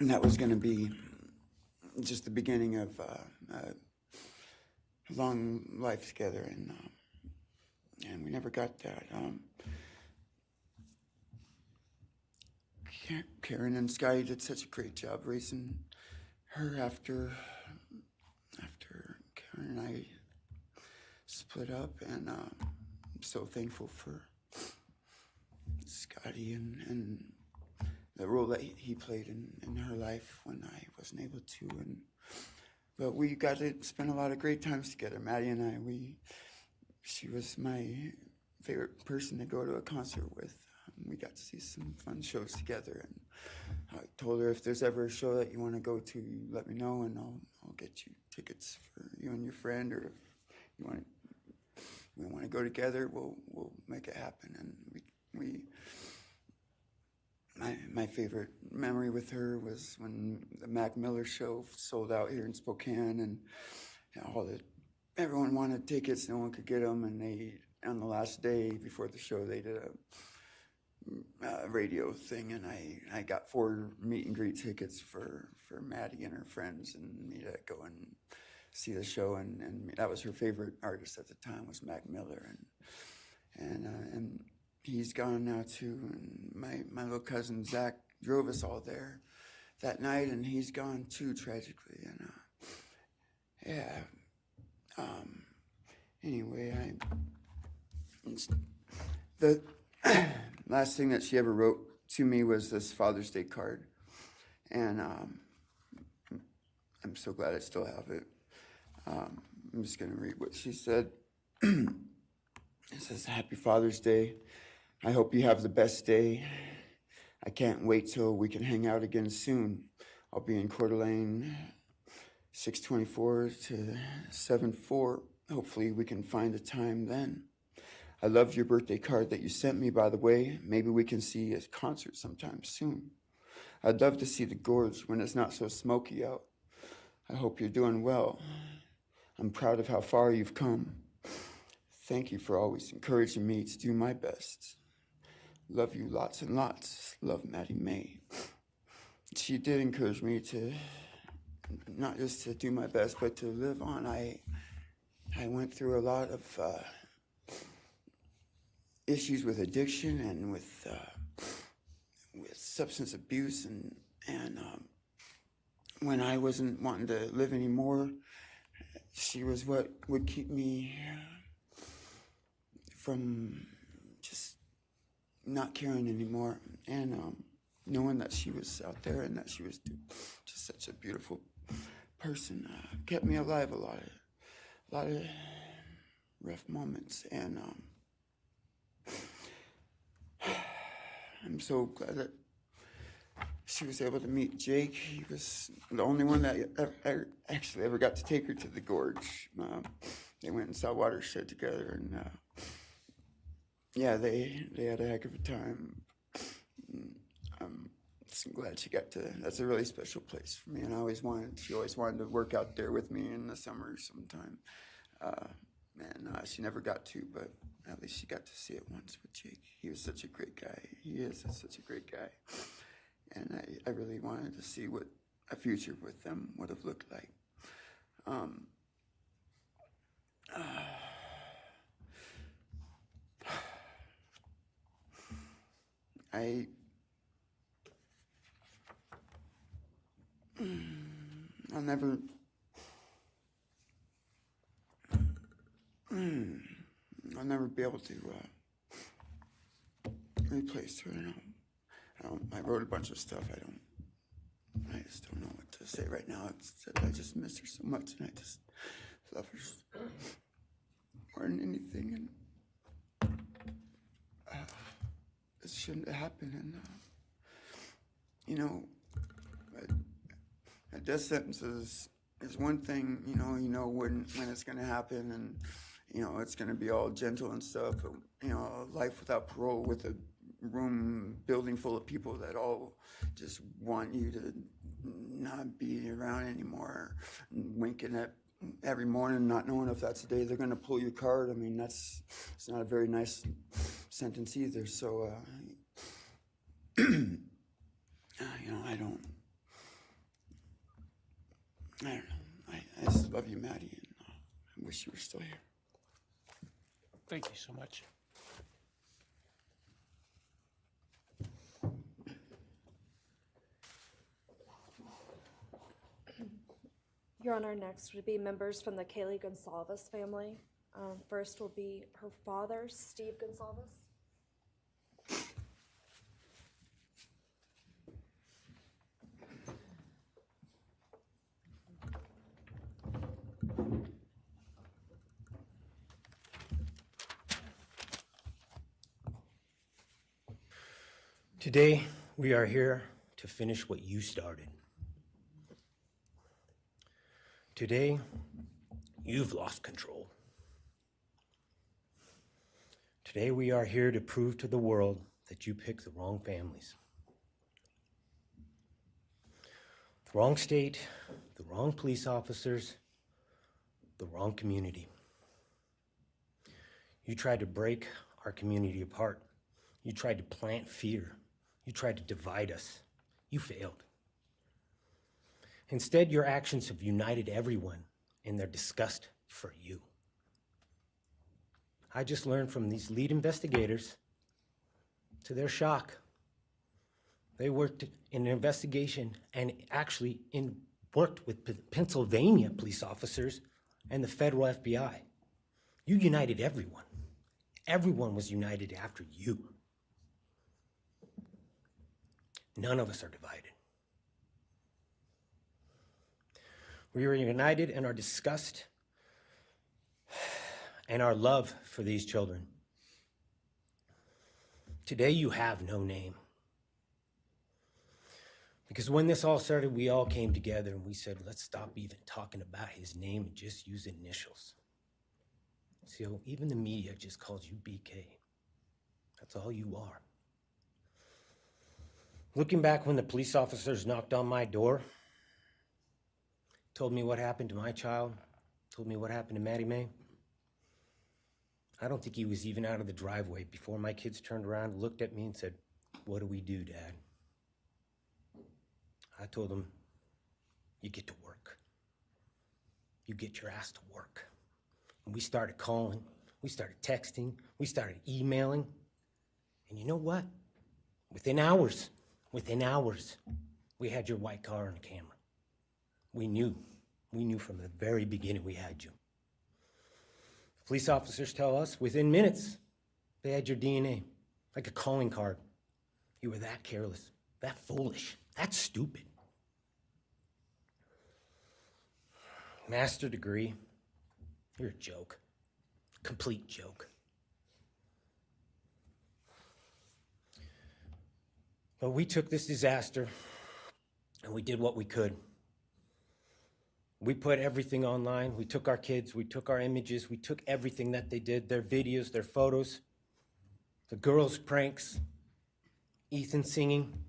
that was going to be just the beginning of a long life together, and we never got that. Karen and Scotty did such a great job raising her after Karen and I split up, and I'm so thankful for Scotty and the role that he played in her life when I wasn't able to. But we got to spend a lot of great times together, Maddie and I. She was my favorite person to go to a concert with. We got to see some fun shows together, and I told her, if there's ever a show that you want to go to, let me know, and I'll get you tickets for you and your friend, or if we want to go together, we'll make it happen. And my favorite memory with her was when the Mac Miller show sold out here in Spokane, and everyone wanted tickets, no one could get them, and on the last day before the show, they did a radio thing, and I got 4 meet and greet tickets for Maddie and her friends and me to go and see the show, and that was her favorite artist at the time, was Mac Miller, and he's gone now too, and my little cousin Zach drove us all there that night, and he's gone too, tragically, and anyway, the last thing that she ever wrote to me was this Father's Day card, and I'm so glad I still have it. I'm just going to read what she said. It says, "Happy Father's Day. I hope you have the best day. I can't wait till we can hang out again soon. I'll be in Coeur d'Alene, 624 to 74. Hopefully we can find a time then. I loved your birthday card that you sent me, by the way. Maybe we can see a concert sometime soon. I'd love to see the gorge when it's not so smoky out. I hope you're doing well. I'm proud of how far you've come. Thank you for always encouraging me to do my best. Love you lots and lots. Love, Maddie May. She did encourage me to not just to do my best, but to live on. I went through a lot of issues with addiction and with substance abuse, and when I wasn't wanting to live anymore, she was what would keep me from just not caring anymore, and knowing that she was out there and that she was just such a beautiful person kept me alive a lot of rough moments, and I'm so glad that she was able to meet Jake. He was the only one that actually ever got to take her to the gorge. They went and saw Watershed together, and yeah, they had a heck of a time. I'm just glad she got to. That's a really special place for me, and she always wanted to work out there with me in the summer sometime. She never got to, but at least she got to see it once with Jake. He was such a great guy. He is such a great guy. And I really wanted to see what a future with them would have looked like. I'll never be able to replace her. I wrote a bunch of stuff. I just don't know what to say right now. I just miss her so much, and I just love her more than anything. And it shouldn't have happened. And a death sentence is one thing. You know when it's going to happen, and it's going to be all gentle and stuff. But life without parole with a building full of people that all just want you to not be around anymore, and winking at every morning, not knowing if that's the day they're going to pull your card. I mean, it's not a very nice sentence either. So, I don't know. I just love you, Maddie, and I wish you were still here. Thank you so much. Your Honor, next would be members from the Kaylee Gonsalves family. First will be her father, Steve Gonsalves. Today, we are here to finish what you started. Today, you've lost control. Today, we are here to prove to the world that you picked the wrong families. The wrong state, the wrong police officers, the wrong community. You tried to break our community apart. You tried to plant fear. You tried to divide us. You failed. Instead, your actions have united everyone in their disgust for you. I just learned from these lead investigators, to their shock, they worked in an investigation and actually worked with Pennsylvania police officers and the federal FBI. You united everyone. Everyone was united after you. None of us are divided. We are united in our disgust and our love for these children. Today you have no name. Because when this all started, we all came together and we said, let's stop even talking about his name and just use initials. So even the media just calls you BK. That's all you are. Looking back when the police officers knocked on my door, told me what happened to my child, told me what happened to Maddie Mae, I don't think he was even out of the driveway before my kids turned around, looked at me and said, "What do we do, Dad?" I told him, "You get to work. You get your ass to work." And we started calling, we started texting, we started emailing. And you know what? Within hours, we had your white car on the camera. We knew from the very beginning we had you. Police officers tell us within minutes they had your DNA, like a calling card. You were that careless, that foolish, that stupid. Master degree, you're a joke, complete joke. But we took this disaster and we did what we could. We put everything online. We took our kids, we took our images, we took everything that they did, their videos, their photos, the girls' pranks, Ethan singing.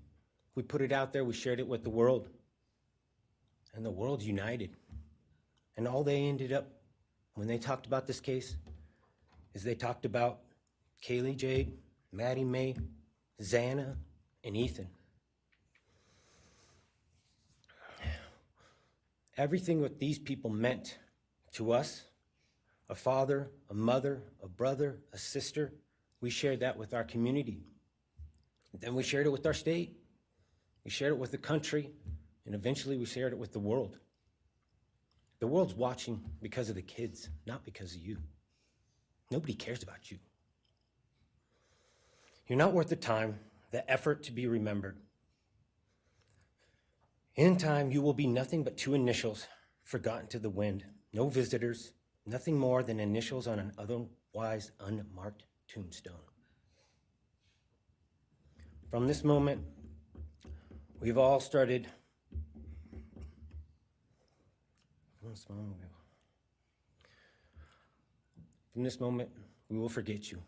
We put it out there, we shared it with the world. And the world united. And all they ended up, when they talked about this case, is they talked about Kaylee Jade, Maddie Mae, Xana, and Ethan. Everything what these people meant to us, a father, a mother, a brother, a sister, we shared that with our community. Then we shared it with our state. We shared it with the country, and eventually we shared it with the world. The world's watching because of the kids, not because of you. Nobody cares about you. You're not worth the time, the effort to be remembered. In time, you will be nothing but two initials forgotten to the wind. No visitors, nothing more than initials on an otherwise unmarked tombstone. From this moment, we've all started. From this moment, we will forget you.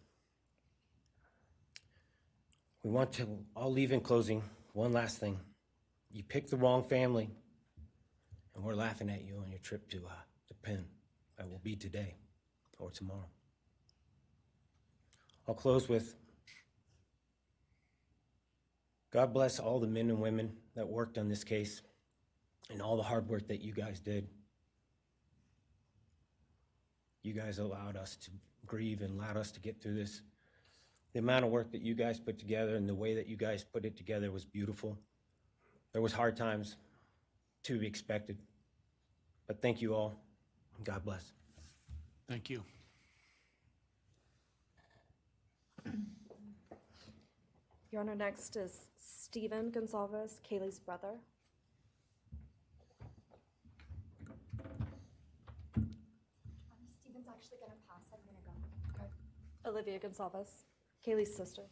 We want to all leave in closing. One last thing. You picked the wrong family, and we're laughing at you on your trip to Penn. That will be today or tomorrow. I'll close with, God bless all the men and women that worked on this case and all the hard work that you guys did. You guys allowed us to grieve and allowed us to get through this. The amount of work that you guys put together and the way that you guys put it together was beautiful. There was hard times to be expected, but thank you all. God bless. Thank you. Your Honor, next is Steven Gonzalez, Kaylee's brother. Steven's actually gonna pass. I'm gonna go. Okay. Olivia Gonzalez, Kaylee's sister.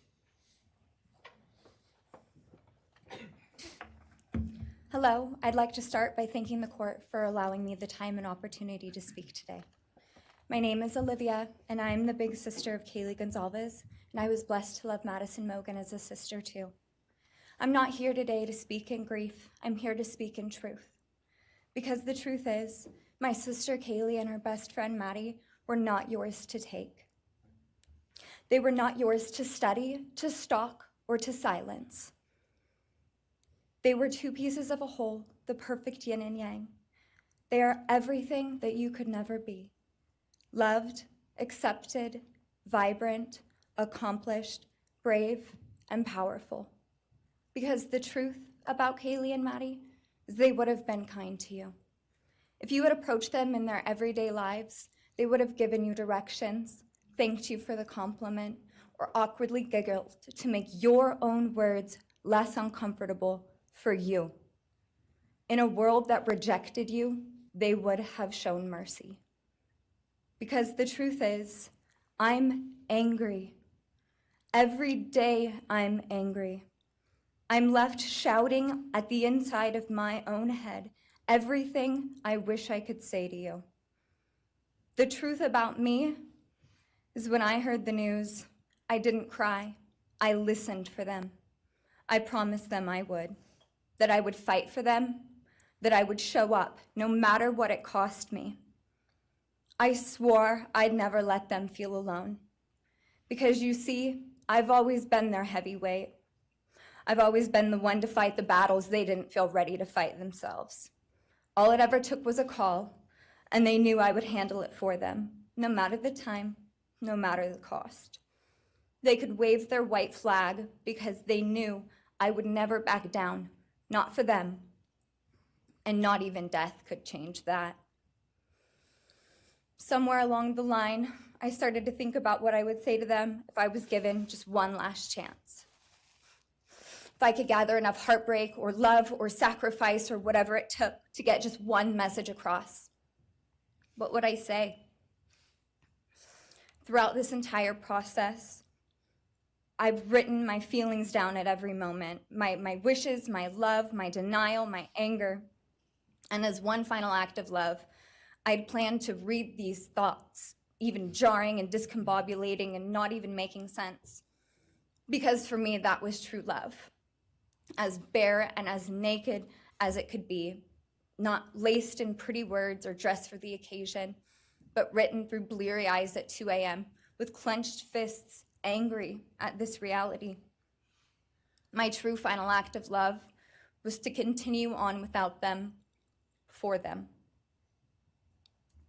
Hello, I'd like to start by thanking the court for allowing me the time and opportunity to speak today. My name is Olivia, and I'm the big sister of Kaylee Gonzalez, and I was blessed to love Madison Mogen as a sister too. I'm not here today to speak in grief, I'm here to speak in truth. Because the truth is, my sister Kaylee and her best friend Maddie were not yours to take. They were not yours to study, to stalk, or to silence. They were two pieces of a whole, the perfect yin and yang. They are everything that you could never be. Loved, accepted, vibrant, accomplished, brave, and powerful. Because the truth about Kaylee and Maddie is they would have been kind to you. If you had approached them in their everyday lives, they would have given you directions, thanked you for the compliment, or awkwardly giggled to make your own words less uncomfortable for you. In a world that rejected you, they would have shown mercy. Because the truth is, I'm angry. Every day I'm angry. I'm left shouting at the inside of my own head everything I wish I could say to you. The truth about me is when I heard the news, I didn't cry. I listened for them. I promised them I would, that I would fight for them, that I would show up no matter what it cost me. I swore I'd never let them feel alone. Because you see, I've always been their heavyweight. I've always been the one to fight the battles they didn't feel ready to fight themselves. All it ever took was a call, and they knew I would handle it for them, no matter the time, no matter the cost. They could wave their white flag because they knew I would never back down, not for them, and not even death could change that. Somewhere along the line, I started to think about what I would say to them if I was given just one last chance. If I could gather enough heartbreak or love or sacrifice or whatever it took to get just one message across, what would I say? Throughout this entire process, I've written my feelings down at every moment, my wishes, my love, my denial, my anger. And as one final act of love, I'd planned to read these thoughts, even jarring and discombobulating and not even making sense. Because for me, that was true love. As bare and as naked as it could be, not laced in pretty words or dressed for the occasion, but written through bleary eyes at 2 a.m. with clenched fists, angry at this reality. My true final act of love was to continue on without them, for them.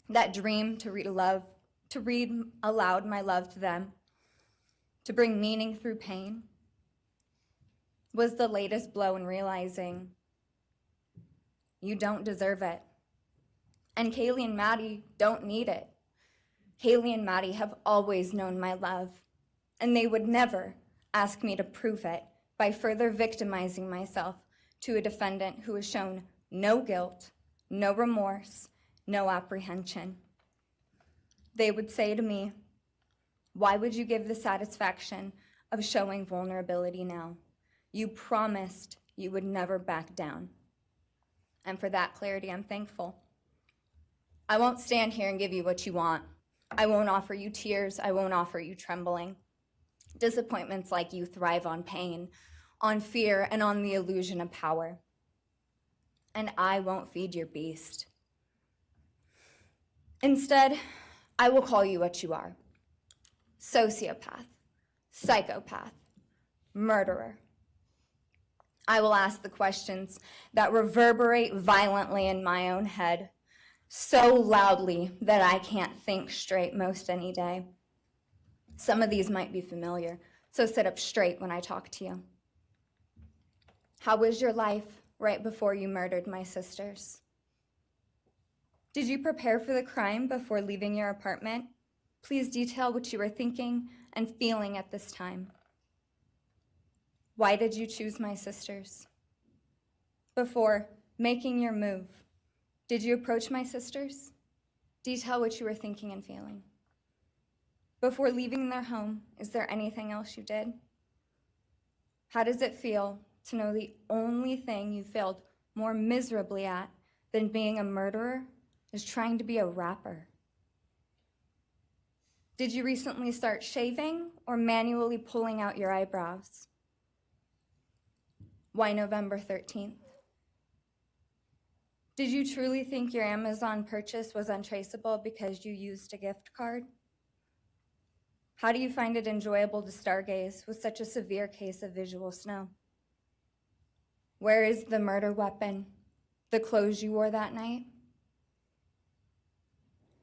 That dream to read aloud my love to them, to bring meaning through pain, was the latest blow in realizing you don't deserve it. And Kaylee and Maddie don't need it. Kaylee and Maddie have always known my love, and they would never ask me to prove it by further victimizing myself to a defendant who has shown no guilt, no remorse, no apprehension. They would say to me, "Why would you give the satisfaction of showing vulnerability now? You promised you would never back down." And for that clarity, I'm thankful. I won't stand here and give you what you want. I won't offer you tears. I won't offer you trembling. Disappointments like you thrive on pain, on fear, and on the illusion of power. And I won't feed your beast. Instead, I will call you what you are: sociopath, psychopath, murderer. I will ask the questions that reverberate violently in my own head, so loudly that I can't think straight most any day. Some of these might be familiar, so sit up straight when I talk to you. How was your life right before you murdered my sisters? Did you prepare for the crime before leaving your apartment? Please detail what you were thinking and feeling at this time. Why did you choose my sisters? Before making your move, did you approach my sisters? Detail what you were thinking and feeling. Before leaving their home, is there anything else you did? How does it feel to know the only thing you failed more miserably at than being a murderer is trying to be a rapper? Did you recently start shaving or manually pulling out your eyebrows? Why November 13th? Did you truly think your Amazon purchase was untraceable because you used a gift card? How do you find it enjoyable to stargaze with such a severe case of visual snow? Where is the murder weapon, the clothes you wore that night?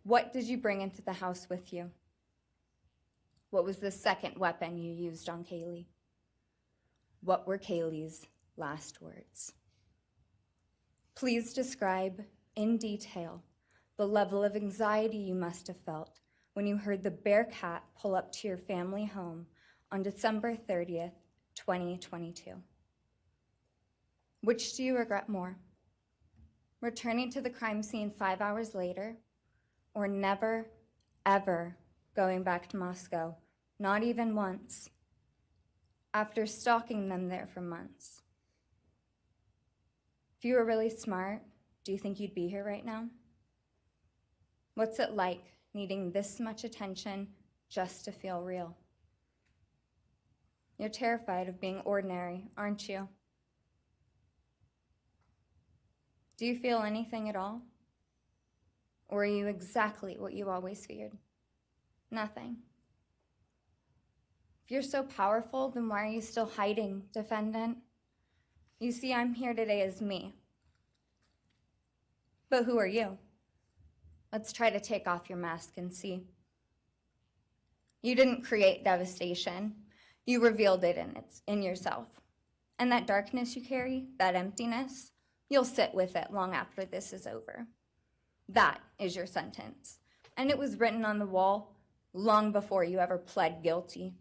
What did you bring into the house with you? What was the second weapon you used on Kaylee? What were Kaylee's last words? Please describe in detail the level of anxiety you must have felt when you heard the Bearcat pull up to your family home on December 30th, 2022. Which do you regret more? Returning to the crime scene 5 hours later, or never, ever going back to Moscow, not even once, after stalking them there for months? If you were really smart, do you think you'd be here right now? What's it like needing this much attention just to feel real? You're terrified of being ordinary, aren't you? Do you feel anything at all? Or are you exactly what you always feared? Nothing. If you're so powerful, then why are you still hiding, defendant? You see, I'm here today as me. But who are you? Let's try to take off your mask and see. You didn't create devastation. You revealed it in yourself. And that darkness you carry, that emptiness, you'll sit with it long after this is over. That is your sentence. And it was written on the wall long before you ever pled guilty.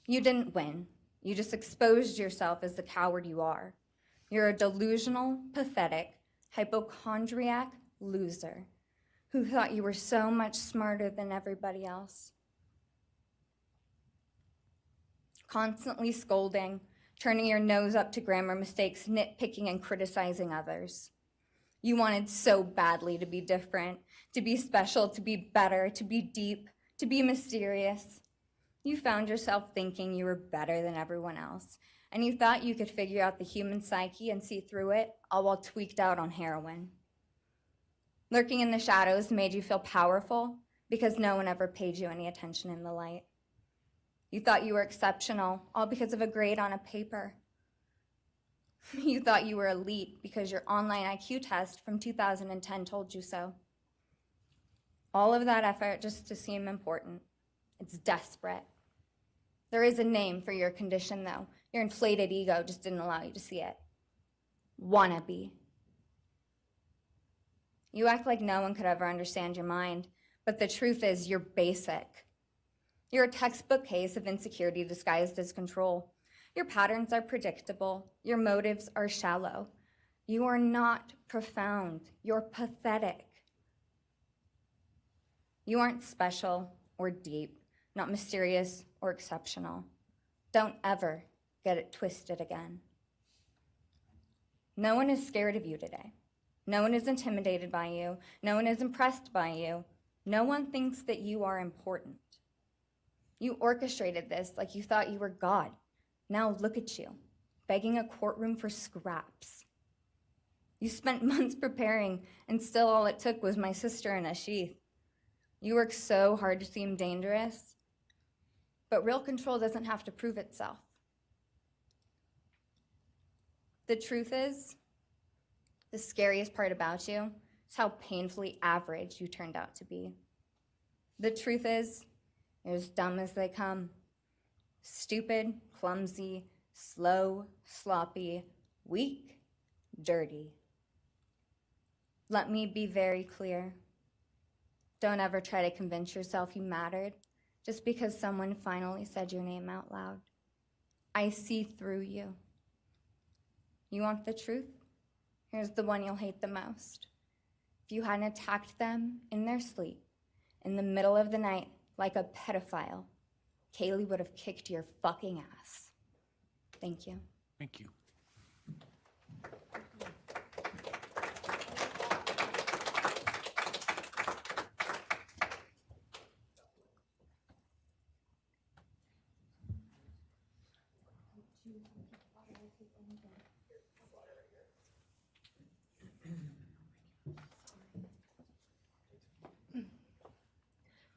You didn't win. You just exposed yourself as the coward you are. You're a delusional, pathetic, hypochondriac loser who thought you were so much smarter than everybody else. Constantly scolding, turning your nose up to grammar mistakes, nitpicking and criticizing others. You wanted so badly to be different, to be special, to be better, to be deep, to be mysterious. You found yourself thinking you were better than everyone else, and you thought you could figure out the human psyche and see through it, all while tweaked out on heroin. Lurking in the shadows made you feel powerful because no one ever paid you any attention in the light. You thought you were exceptional, all because of a grade on a paper. You thought you were elite because your online IQ test from 2010 told you so. All of that effort just to seem important. It's desperate. There is a name for your condition, though. Your inflated ego just didn't allow you to see it. Wannabe. You act like no one could ever understand your mind, but the truth is you're basic. You're a textbook case of insecurity disguised as control. Your patterns are predictable. Your motives are shallow. You are not profound. You're pathetic. You aren't special or deep, not mysterious or exceptional. Don't ever get it twisted again. No one is scared of you today. No one is intimidated by you. No one is impressed by you. No one thinks that you are important. You orchestrated this like you thought you were God. Now look at you, begging a courtroom for scraps. You spent months preparing, and still all it took was my sister in a sheath. You work so hard to seem dangerous, but real control doesn't have to prove itself. The truth is, the scariest part about you is how painfully average you turned out to be. The truth is, you're as dumb as they come. Stupid, clumsy, slow, sloppy, weak, dirty. Let me be very clear. Don't ever try to convince yourself you mattered just because someone finally said your name out loud. I see through you. You want the truth? Here's the one you'll hate the most. If you hadn't attacked them in their sleep, in the middle of the night, like a pedophile, Kaylee would have kicked your fucking ass. Thank you. Thank you.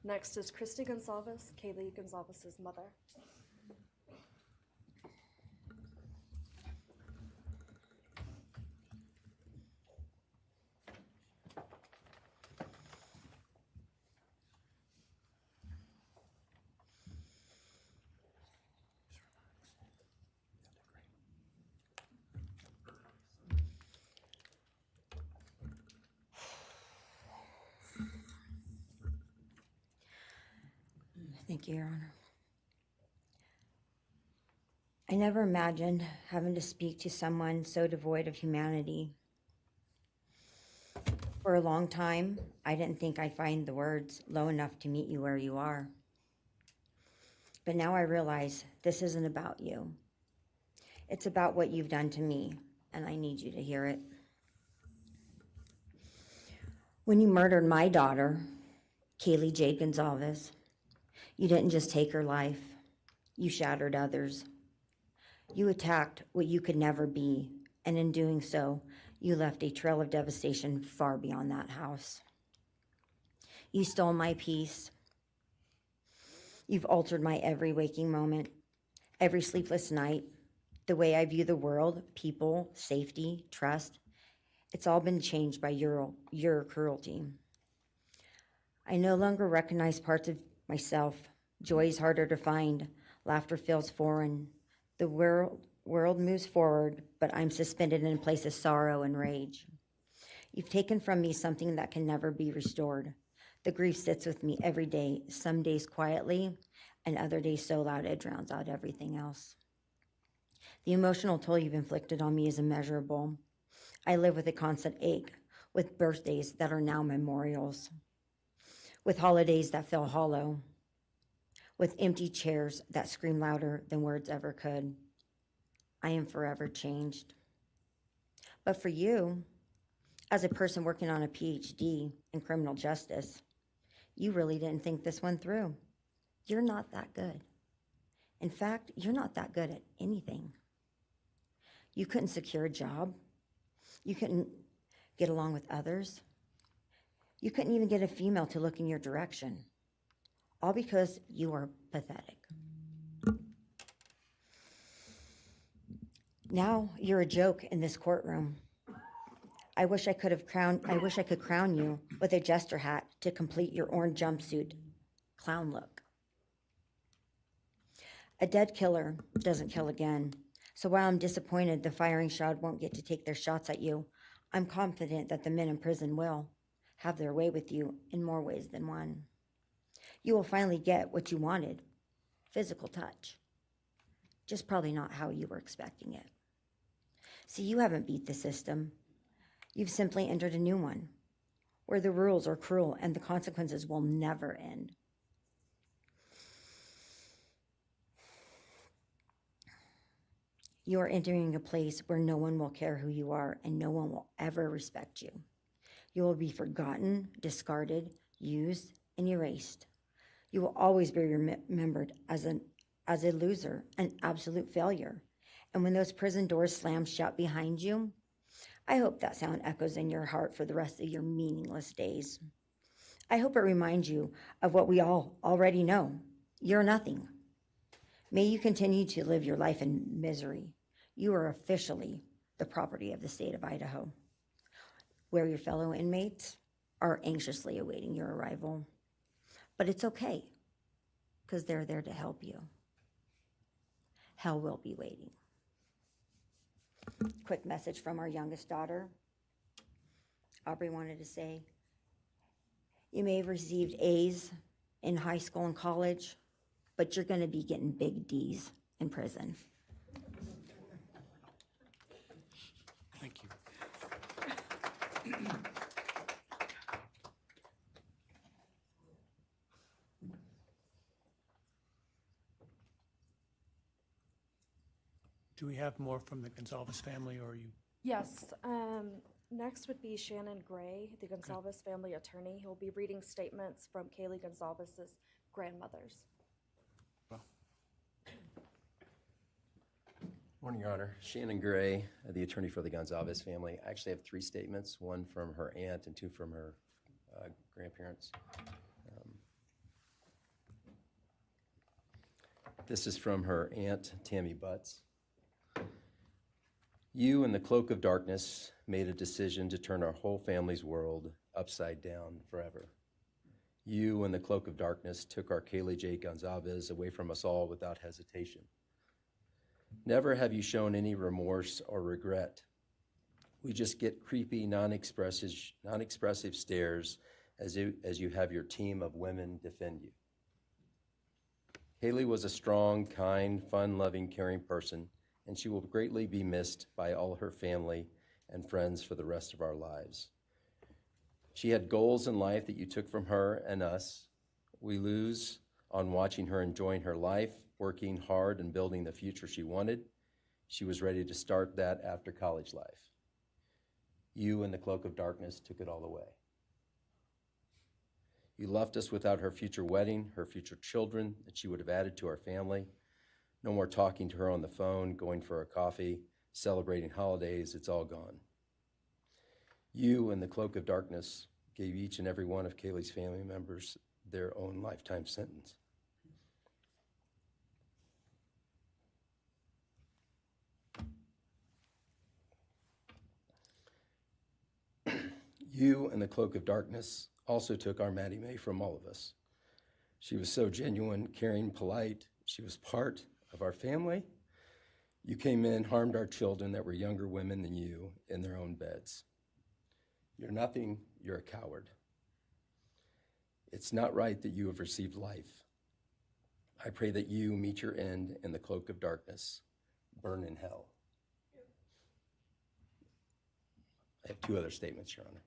Next is Christy Gonzalez, Kaylee Gonzalez's mother. Thank you, Your Honor. I never imagined having to speak to someone so devoid of humanity. For a long time, I didn't think I'd find the words low enough to meet you where you are. But now I realize this isn't about you. It's about what you've done to me, and I need you to hear it. When you murdered my daughter, Kaylee Jade Gonzalez, You didn't just take her life, you shattered others. You attacked what you could never be, and in doing so, you left a trail of devastation far beyond that house. You stole my peace. You've altered my every waking moment, every sleepless night, the way I view the world, people, safety, trust. It's all been changed by your cruelty. I no longer recognize parts of myself. Joy is harder to find. Laughter feels foreign. The world moves forward, but I'm suspended in a place of sorrow and rage. You've taken from me something that can never be restored. The grief sits with me every day, some days quietly, and other days so loud it drowns out everything else. The emotional toll you've inflicted on me is immeasurable. I live with a constant ache, with birthdays that are now memorials, with holidays that feel hollow, with empty chairs that scream louder than words ever could. I am forever changed. But for you, as a person working on a PhD in criminal justice, you really didn't think this one through. You're not that good. In fact, you're not that good at anything. You couldn't secure a job. You couldn't get along with others. You couldn't even get a female to look in your direction, all because you are pathetic. Now you're a joke in this courtroom. I wish I could crown you with a jester hat to complete your orange jumpsuit clown look. A dead killer doesn't kill again. So while I'm disappointed the firing squad won't get to take their shots at you, I'm confident that the men in prison will have their way with you in more ways than one. You will finally get what you wanted, physical touch. Just probably not how you were expecting it. See, you haven't beat the system. You've simply entered a new one, where the rules are cruel and the consequences will never end. You are entering a place where no one will care who you are and no one will ever respect you. You will be forgotten, discarded, used, and erased. You will always be remembered as a loser, an absolute failure. And when those prison doors slam shut behind you, I hope that sound echoes in your heart for the rest of your meaningless days. I hope it reminds you of what we all already know. You're nothing. May you continue to live your life in misery. You are officially the property of the state of Idaho, where your fellow inmates are anxiously awaiting your arrival. But it's okay, because they're there to help you. Hell will be waiting. Quick message from our youngest daughter. Aubrey wanted to say, you may have received A's in high school and college, but you're going to be getting big D's in prison. Thank you. Do we have more from the Gonzalez family, or are you? Yes. Next would be Shannon Gray, the Gonzalez family attorney. He'll be reading statements from Kaylee Gonzalez's grandmothers. Morning, Your Honor. Shannon Gray, the attorney for the Gonzalez family. I actually have 3 statements, one from her aunt and 2 from her grandparents. This is from her aunt, Tammy Butts. You, in the cloak of darkness, made a decision to turn our whole family's world upside down forever. You, in the cloak of darkness, took our Kaylee J. Gonzalez away from us all without hesitation. Never have you shown any remorse or regret. We just get creepy, non-expressive stares as you have your team of women defend you. Kaylee was a strong, kind, fun-loving, caring person, and she will greatly be missed by all her family and friends for the rest of our lives. She had goals in life that you took from her and us. We lose on watching her enjoying her life, working hard and building the future she wanted. She was ready to start that after college life. You, in the cloak of darkness, took it all away. You left us without her future wedding, her future children that she would have added to our family. No more talking to her on the phone, going for a coffee, celebrating holidays. It's all gone. You, in the cloak of darkness, gave each and every one of Kaylee's family members their own lifetime sentence. You, in the cloak of darkness, also took our Maddie Mae from all of us. She was so genuine, caring, polite. She was part of our family. You came in, harmed our children that were younger women than you in their own beds. You're nothing, you're a coward. It's not right that you have received life. I pray that you meet your end in the cloak of darkness, burn in hell. I have two other statements, Your Honor.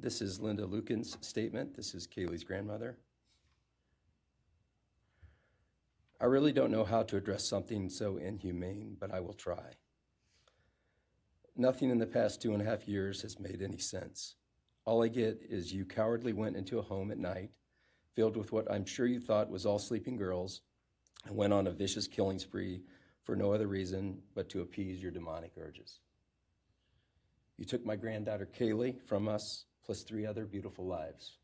This is Linda Lucan's statement. This is Kaylee's grandmother. I really don't know how to address something so inhumane, but I will try. Nothing in the past 2.5 years has made any sense. All I get is you cowardly went into a home at night, filled with what I'm sure you thought was all sleeping girls, and went on a vicious killing spree for no other reason but to appease your demonic urges. You took my granddaughter Kaylee from us, plus 3 other beautiful lives.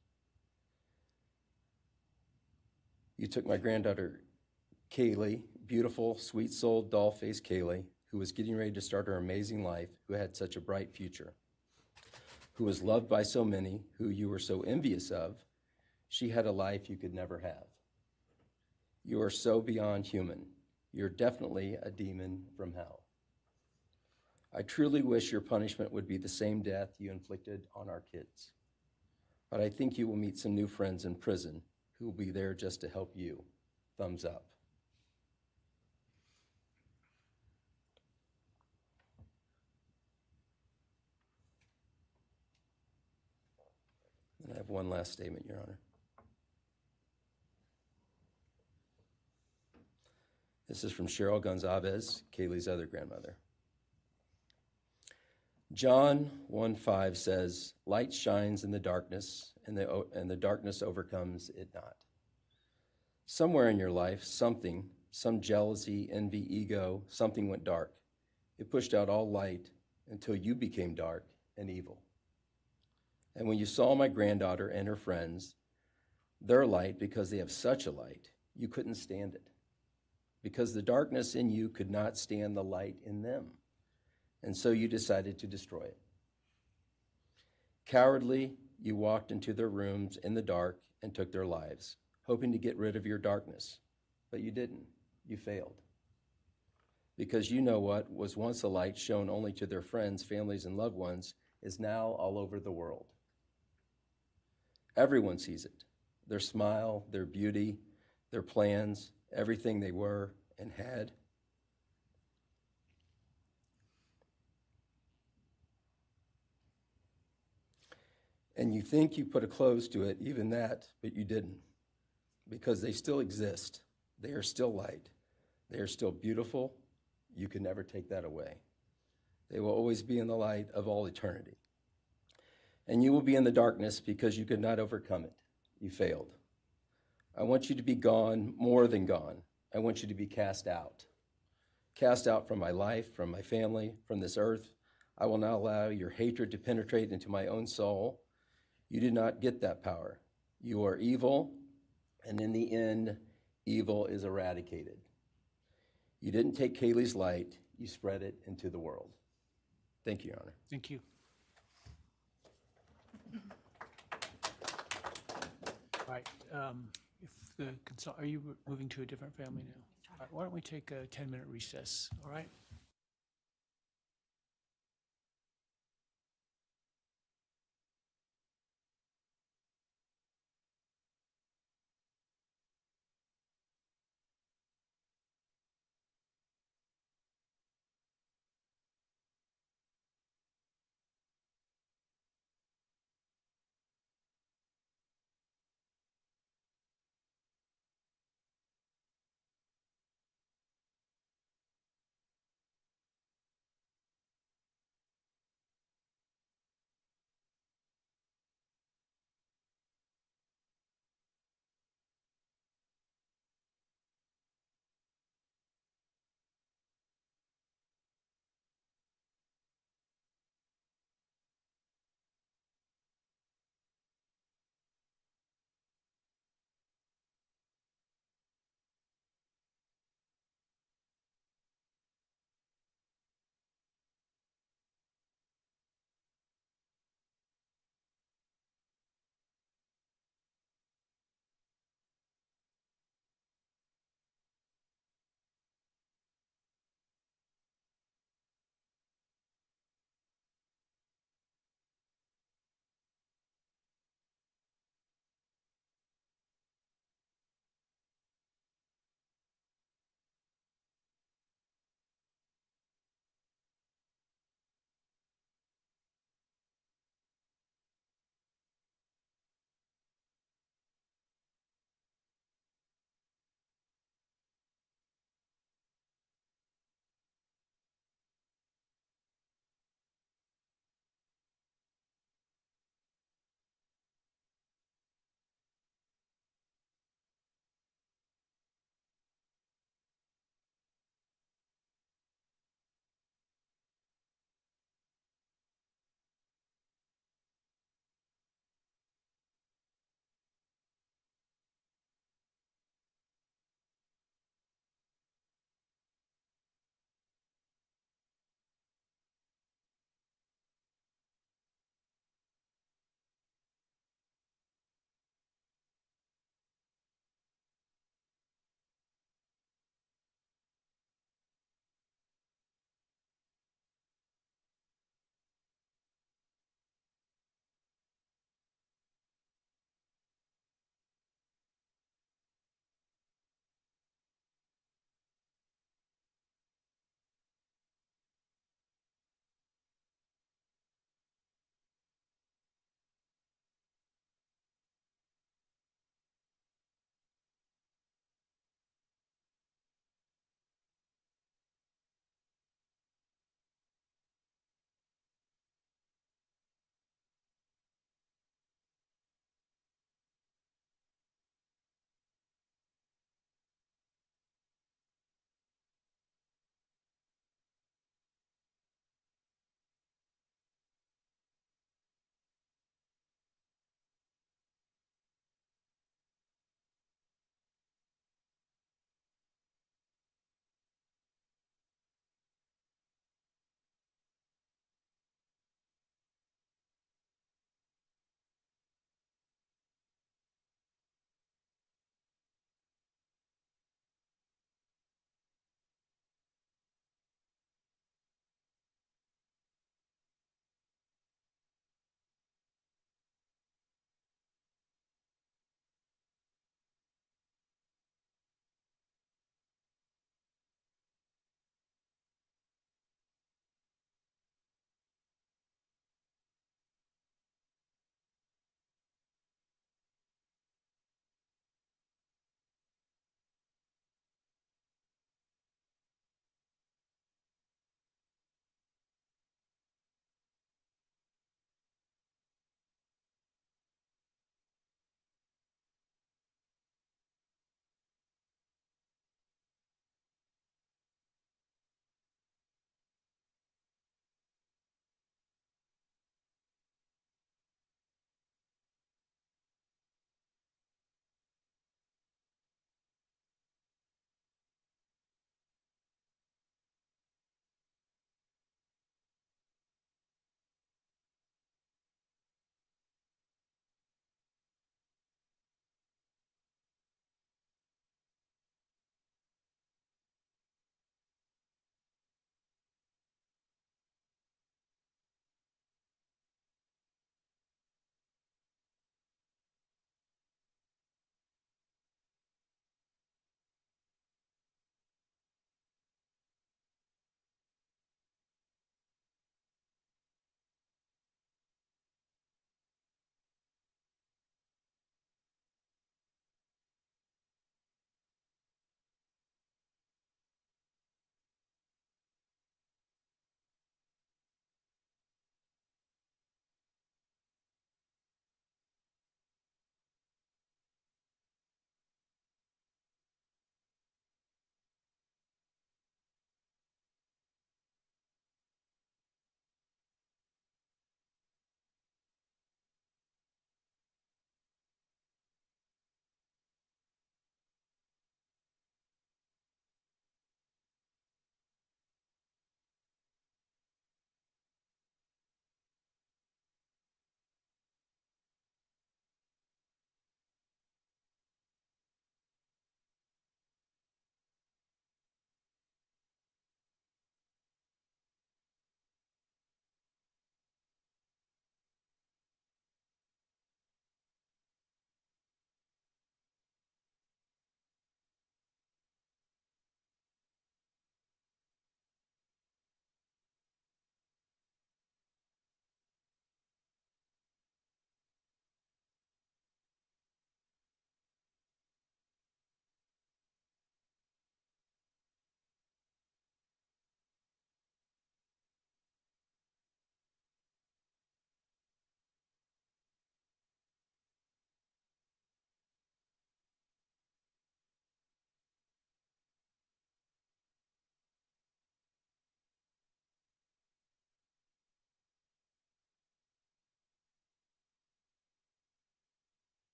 You took my granddaughter Kaylee, beautiful, sweet-souled, doll-faced Kaylee, who was getting ready to start her amazing life, who had such a bright future, who was loved by so many, who you were so envious of. She had a life you could never have. You are so beyond human. You're definitely a demon from hell. I truly wish your punishment would be the same death you inflicted on our kids. But I think you will meet some new friends in prison who will be there just to help you. Thumbs up. And I have one last statement, Your Honor. This is from Cheryl Gonzalez, Kaylee's other grandmother. John 1:5 says, light shines in the darkness, and the darkness overcomes it not. Somewhere in your life, some jealousy, envy, ego, something went dark. It pushed out all light until you became dark and evil. And when you saw my granddaughter and her friends, their light, because they have such a light, you couldn't stand it. Because the darkness in you could not stand the light in them. And so you decided to destroy it. Cowardly, you walked into their rooms in the dark and took their lives, hoping to get rid of your darkness. But you didn't. You failed. Because you know what was once a light shown only to their friends, families, and loved ones is now all over the world. Everyone sees it. Their smile, their beauty, their plans, everything they were and had. And you think you put a close to it, even that, but you didn't. Because they still exist. They are still light. They are still beautiful. You can never take that away. They will always be in the light of all eternity. And you will be in the darkness because you could not overcome it. You failed. I want you to be gone, more than gone. I want you to be cast out. Cast out from my life, from my family, from this earth. I will not allow your hatred to penetrate into my own soul. You did not get that power. You are evil, and in the end, evil is eradicated. You didn't take Kaylee's light, you spread it into the world. Thank you, Your Honor. Thank you. All right, if the are you moving to a different family now? All right, why don't we take a 10-minute recess, all right?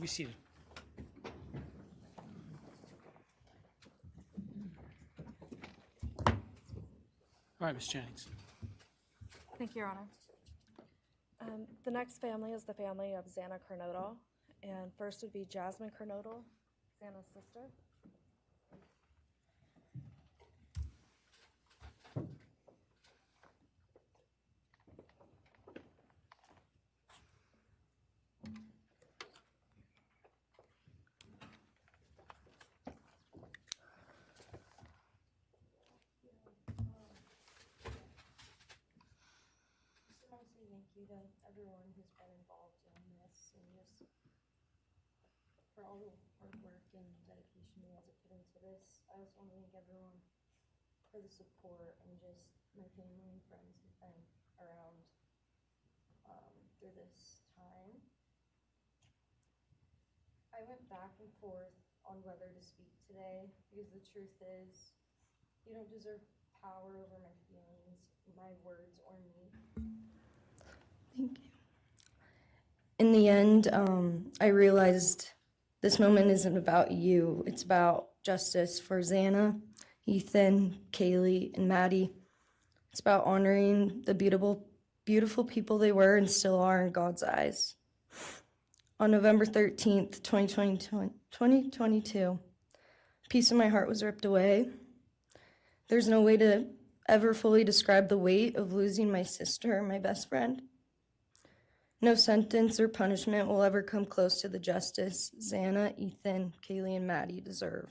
Be seated. All right, Ms. Jennings. Thank you, Your Honor. The next family is the family of Xana Kernodle, and first would be Jasmine Kernodle, Xana's sister. Thank you to everyone who's been involved in this and just for all the hard work and dedication you guys have put into this. I also want to thank everyone for the support and just my family and friends who've been around through this time. I went back and forth on whether to speak today because the truth is you don't deserve power over my feelings, my words, or me. Thank you. In the end, I realized this moment isn't about you. It's about justice for Xana, Ethan, Kaylee, and Maddie. It's about honoring the beautiful people they were and still are in God's eyes. On November 13th, 2022, a piece of my heart was ripped away. There's no way to ever fully describe the weight of losing my sister, my best friend. No sentence or punishment will ever come close to the justice Xana, Ethan, Kaylee, and Maddie deserve.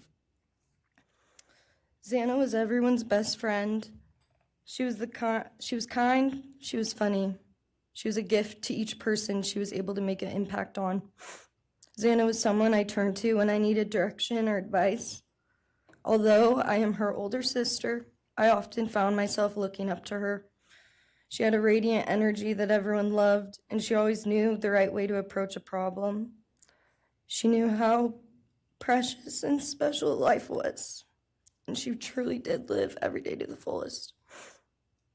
Xana was everyone's best friend. She was kind, she was funny. She was a gift to each person she was able to make an impact on. Xana was someone I turned to when I needed direction or advice. Although I am her older sister, I often found myself looking up to her. She had a radiant energy that everyone loved, and she always knew the right way to approach a problem. She knew how precious and special life was, and she truly did live every day to the fullest.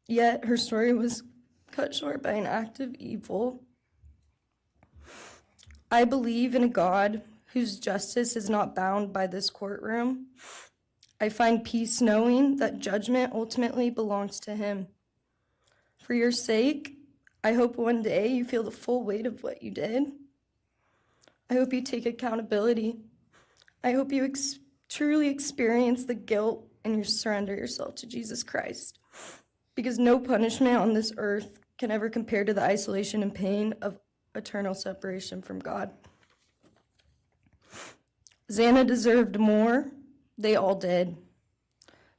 Yet her story was cut short by an act of evil. I believe in a God whose justice is not bound by this courtroom. I find peace knowing that judgment ultimately belongs to Him. For your sake, I hope one day you feel the full weight of what you did. I hope you take accountability. I hope you truly experience the guilt and you surrender yourself to Jesus Christ. Because no punishment on this earth can ever compare to the isolation and pain of eternal separation from God. Xana deserved more. They all did.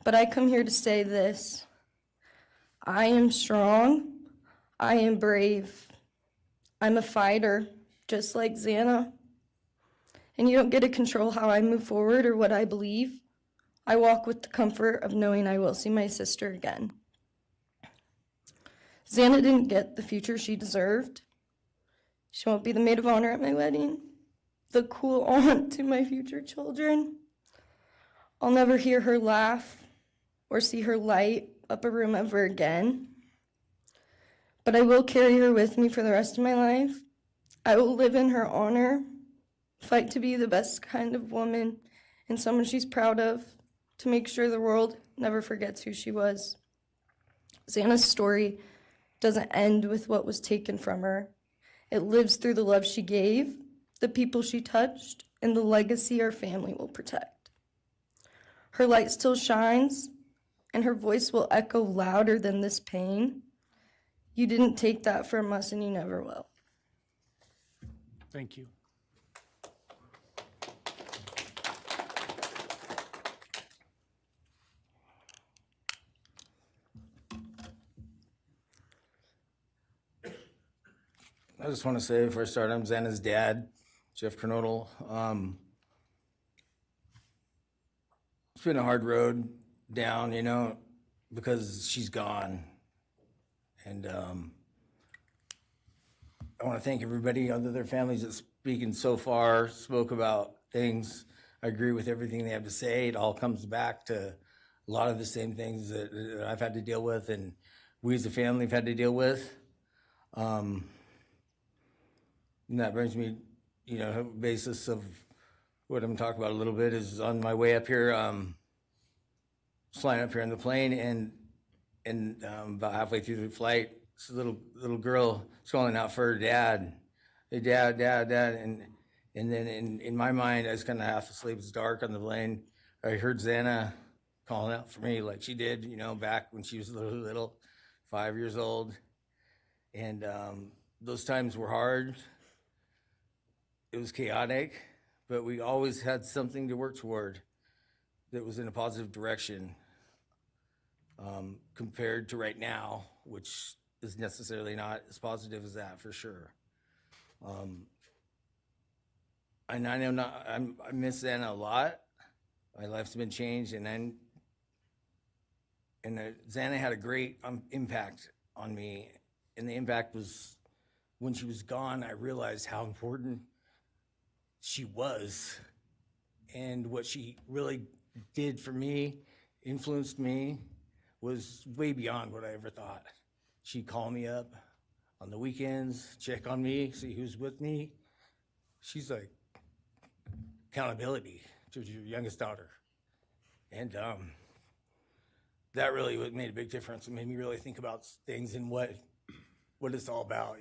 But I come here to say this. I am strong. I am brave. I'm a fighter, just like Xana. And you don't get to control how I move forward or what I believe. I walk with the comfort of knowing I will see my sister again. Xana didn't get the future she deserved. She won't be the maid of honor at my wedding, the cool aunt to my future children. I'll never hear her laugh or see her light up a room ever again. But I will carry her with me for the rest of my life. I will live in her honor, fight to be the best kind of woman and someone she's proud of, to make sure the world never forgets who she was. Xana's story doesn't end with what was taken from her. It lives through the love she gave, the people she touched, and the legacy our family will protect. Her light still shines, and her voice will echo louder than this pain. You didn't take that from us, and you never will. Thank you. I just want to say before I start, I'm Xana's dad, Jeff Kernodle. It's been a hard road down, because she's gone. And I want to thank everybody, other their families that's speaking so far, spoke about things. I agree with everything they have to say. It all comes back to a lot of the same things that I've had to deal with and we as a family have had to deal with. And that brings me basis of what I'm talking about a little bit is on my way up here, flying up here in the plane, and about halfway through the flight, this little girl is calling out for her dad. Hey, dad, dad, dad, and then in my mind, I was kind of half asleep. It's dark on the plane. I heard Xana calling out for me like she did, back when she was little, 5 years old. And those times were hard. It was chaotic, but we always had something to work toward that was in a positive direction, compared to right now, which is necessarily not as positive as that, for sure. And I know I miss Xana a lot. My life's been changed, and Xana had a great impact on me. And the impact was when she was gone, I realized how important she was and what she really did for me, influenced me, was way beyond what I ever thought. She'd call me up on the weekends, check on me, see who's with me. She's like accountability to your youngest daughter. And that really made a big difference. It made me really think about things and what it's all about,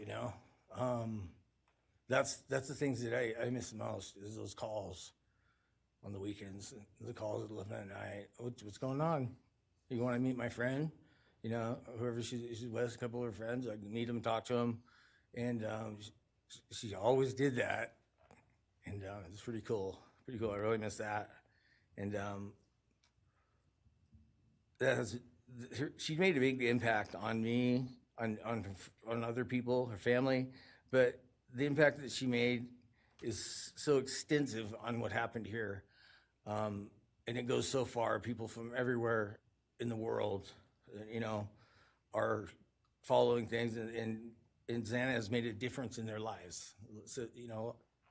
That's the things that I miss the most, is those calls on the weekends, the calls at 11 at night. What's going on? You want to meet my friend? Whoever she's with, a couple of her friends, I can meet them, talk to them. And she always did that. And it's pretty cool. Pretty cool. I really miss that. And she made a big impact on me, on other people, her family. But the impact that she made is so extensive on what happened here. And it goes so far. People from everywhere in the world, are following things, and Xana has made a difference in their lives. So,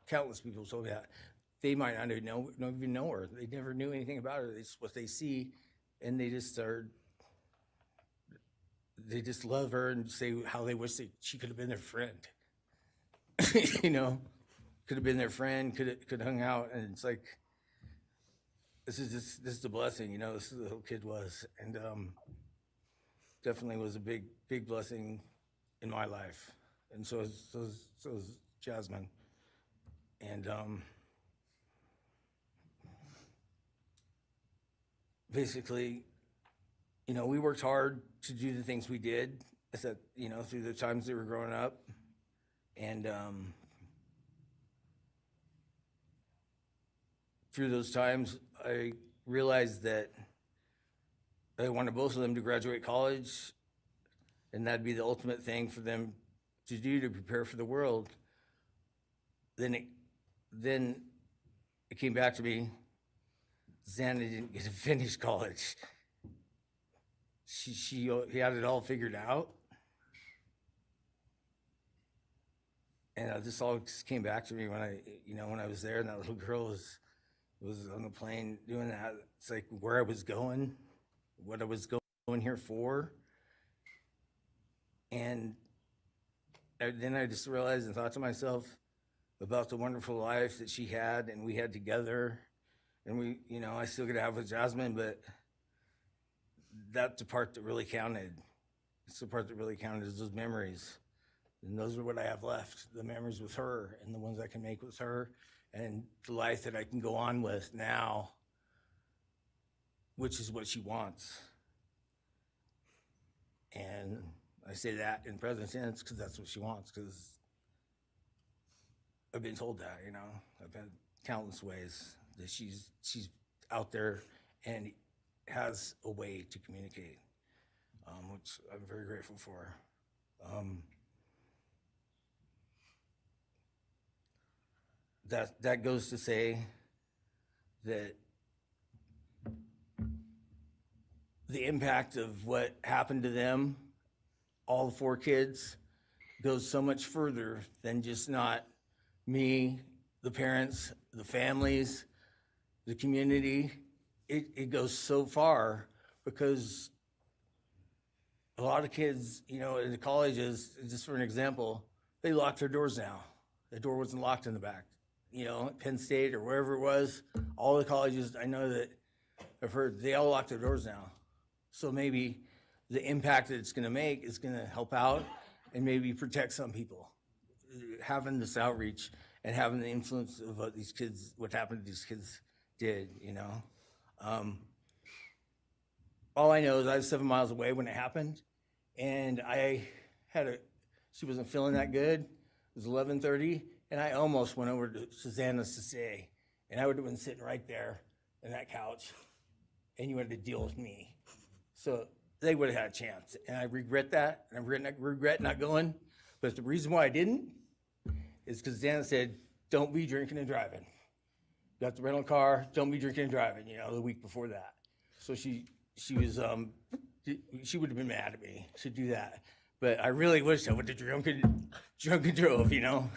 countless people told me that. They might not even know her. They never knew anything about her. It's what they see, and they just love her and say how they wish she could have been their friend. Could have been their friend, could have hung out, and it's like, this is a blessing, this is the little kid was, and definitely was a big blessing in my life, and so is Jasmine, and basically, we worked hard to do the things we did, through the times they were growing up, and through those times, I realized that I wanted both of them to graduate college, and that'd be the ultimate thing for them to do to prepare for the world. Then it came back to me, Xana didn't get to finish college. He had it all figured out. And this all just came back to me when I was there, and that little girl was on the plane doing that. It's like where I was going, what I was going here for. And then I just realized and thought to myself about the wonderful life that she had and we had together. And I still get to have with Jasmine, but that's the part that really counted. It's the part that really counted, is those memories. And those are what I have left, the memories with her and the ones I can make with her, and the life that I can go on with now, which is what she wants. And I say that in present tense because that's what she wants, because I've been told that, I've had countless ways that she's out there and has a way to communicate, which I'm very grateful for. That goes to say that the impact of what happened to them, all 4 kids, goes so much further than just not me, the parents, the families, the community. It goes so far, because a lot of kids, in the colleges, just for an example, they lock their doors now. The door wasn't locked in the back. you know, at Penn State or wherever it was, all the colleges, I know that I've heard they all lock their doors now. So maybe the impact that it's going to make is going to help out and maybe protect some people. Having this outreach and having the influence of what these kids, what happened to these kids did, you know. All I know is I was 7 miles away when it happened, and she wasn't feeling that good. It was 11:30, and I almost went over to Susanna's to say, and I would have been sitting right there in that couch, and you had to deal with me. So they would have had a chance, and I regret that, and I regret not going. But the reason why I didn't is because Susanna said, "Don't be drinking and driving. You got the rental car. Don't be drinking and driving." You know, the week before that, so she was she would have been mad at me to do that. But I really wish I would have drunk and drove, you know,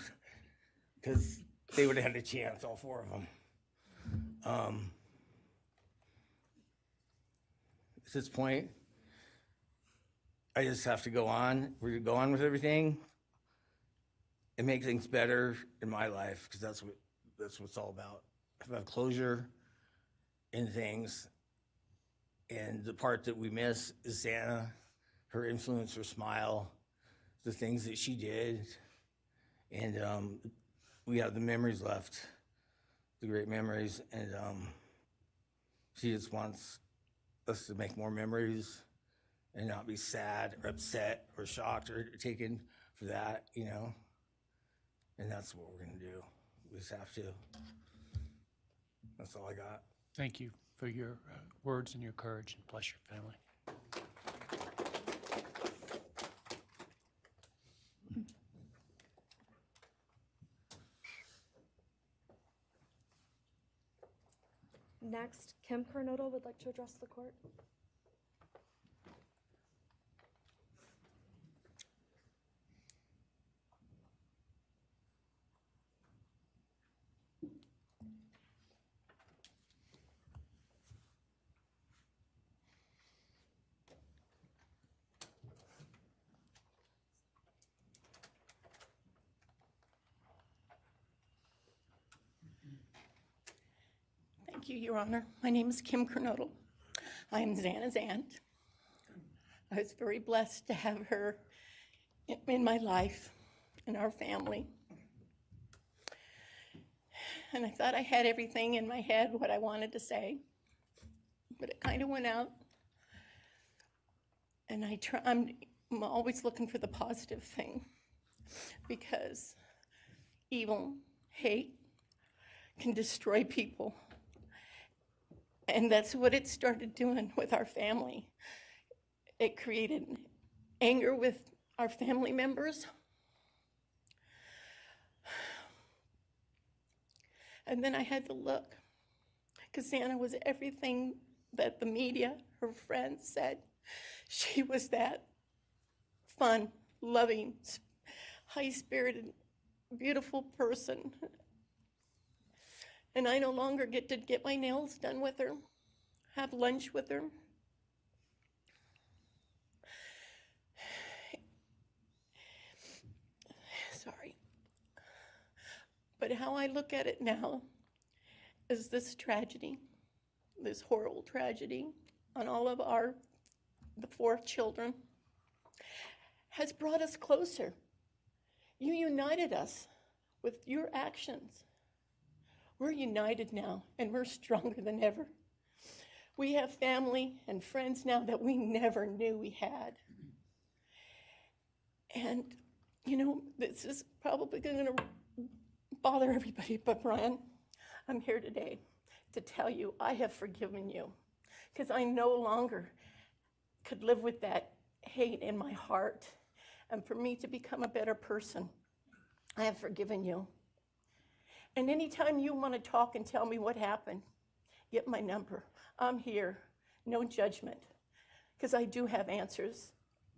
because they would have had a chance, all four of them. At this point, I just have to go on. We're gonna go on with everything and make things better in my life, because that's what it's all about. Have closure in things, and the part that we miss is Santa, her influence, her smile, the things that she did, and we have the memories left, the great memories, and she just wants us to make more memories and not be sad or upset or shocked or taken for that, you know. And that's what we're gonna do. We just have to. That's all I got. Thank you for your words and your courage, and bless your family. Next, Kim Kernodle would like to address the court. Thank you, Your Honor. My name is Kim Kernodle. I am Xana's aunt. I was very blessed to have her in my life, in our family. And I thought I had everything in my head, what I wanted to say, but it kind of went out. And I'm always looking for the positive thing, because evil, hate can destroy people. And that's what it started doing with our family. It created anger with our family members. And then I had to look, because Xana was everything that the media, her friends said. She was that fun, loving, high-spirited, beautiful person. And I no longer get to get my nails done with her, have lunch with her. Sorry. But how I look at it now is this tragedy, this horrible tragedy on all of the 4 children, has brought us closer. You united us with your actions. We're united now, and we're stronger than ever. We have family and friends now that we never knew we had. And, you know, this is probably going to bother everybody, but Bryan, I'm here today to tell you I have forgiven you, because I no longer could live with that hate in my heart. And for me to become a better person, I have forgiven you. And anytime you want to talk and tell me what happened, get my number. I'm here, no judgment, because I do have answers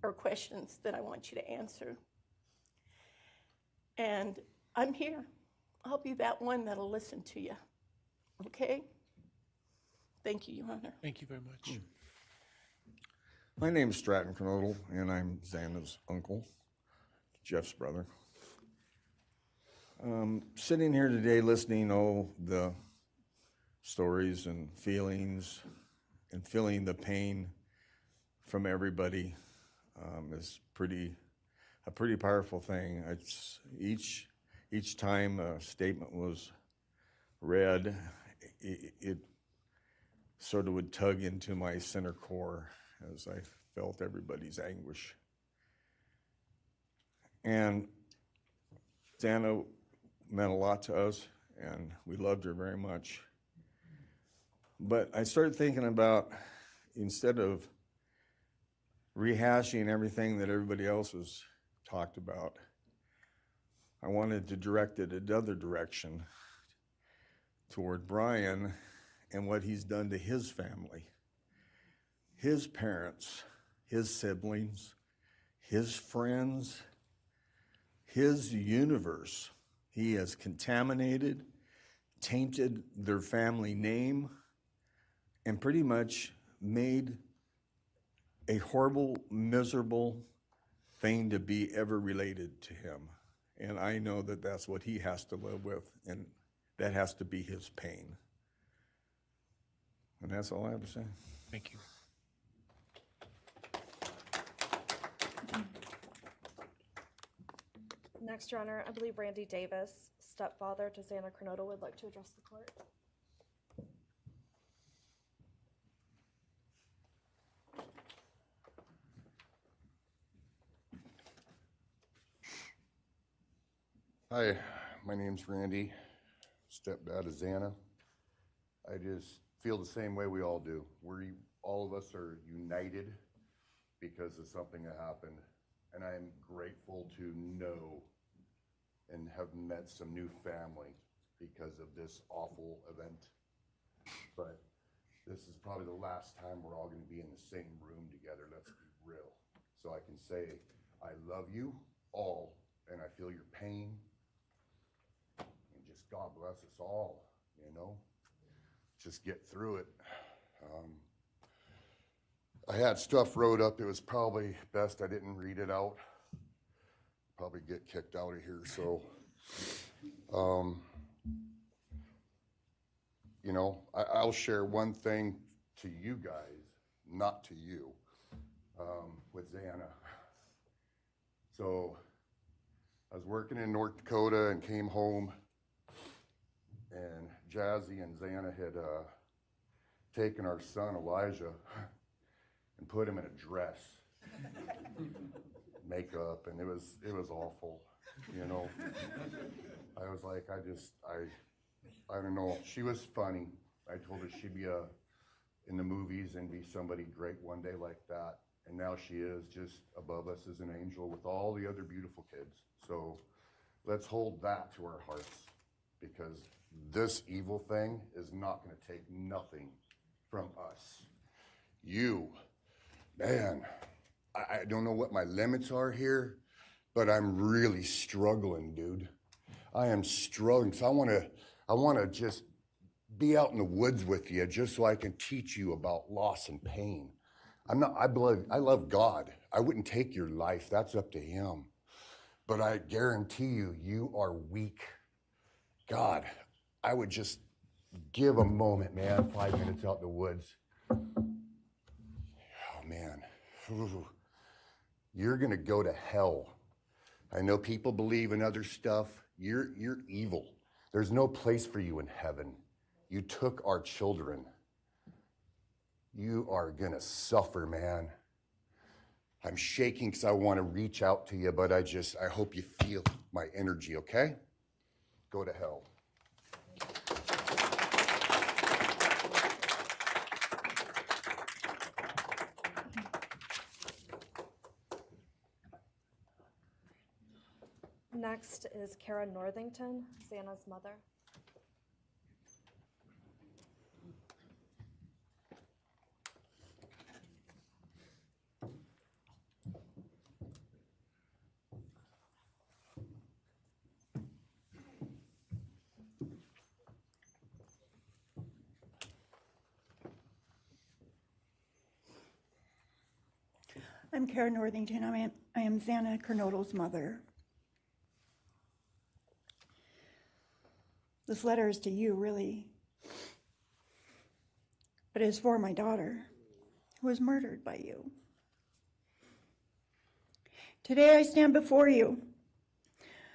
or questions that I want you to answer. And I'm here. I'll be that one that'll listen to you, okay? Thank you, Your Honor. Thank you very much. My name is Stratton Kernodle, and I'm Xana's uncle, Jeff's brother. Sitting here today listening to all the stories and feelings and feeling the pain from everybody is a pretty powerful thing. It's each time a statement was read, it sort of would tug into my center core as I felt everybody's anguish. And Xana meant a lot to us, and we loved her very much. But I started thinking about, instead of rehashing everything that everybody else has talked about, I wanted to direct it another direction toward Bryan and what he's done to his family, his parents, his siblings, his friends, his universe. He has contaminated, tainted their family name, and pretty much made a horrible, miserable thing to be ever related to him. And I know that that's what he has to live with, and that has to be his pain. And that's all I have to say. Thank you. Next, Your Honor, I believe Randy Davis, stepfather to Xana Kernodle, would like to address the court. Hi, my name's Randy, stepdad of Xana. I just feel the same way we all do. All of us are united because of something that happened, and I am grateful to know and have met some new family because of this awful event. But this is probably the last time we're all going to be in the same room together, let's be real. So I can say, I love you all, and I feel your pain. And just God bless us all, you know? Just get through it. I had stuff wrote up. It was probably best I didn't read it out. Probably get kicked out of here, so. You know, I'll share one thing to you guys, not to you, with Xana. So I was working in North Dakota and came home, and Jazzy and Xana had taken our son Elijah and put him in a dress, makeup, and it was awful, you know. I was like, I don't know. She was funny. I told her she'd be in the movies and be somebody great one day like that. And now she is just above us as an angel with all the other beautiful kids. So let's hold that to our hearts, because this evil thing is not going to take nothing from us. You, man, I don't know what my limits are here, but I'm really struggling, dude. I am struggling. So I want to just be out in the woods with you just so I can teach you about loss and pain. I love God. I wouldn't take your life. That's up to him. But I guarantee you, you are weak. God, I would just give a moment, man, 5 minutes out in the woods. Oh, man. Ooh. You're going to go to hell. I know people believe in other stuff. You're evil. There's no place for you in heaven. You took our children. You are going to suffer, man. I'm shaking because I want to reach out to you, but I hope you feel my energy, okay? Go to hell. Next is Kara Northington, Xana's mother. I'm Kara Northington. I am Xana Kernodle's mother. This letter is to you, really. But it is for my daughter, who was murdered by you. Today I stand before you,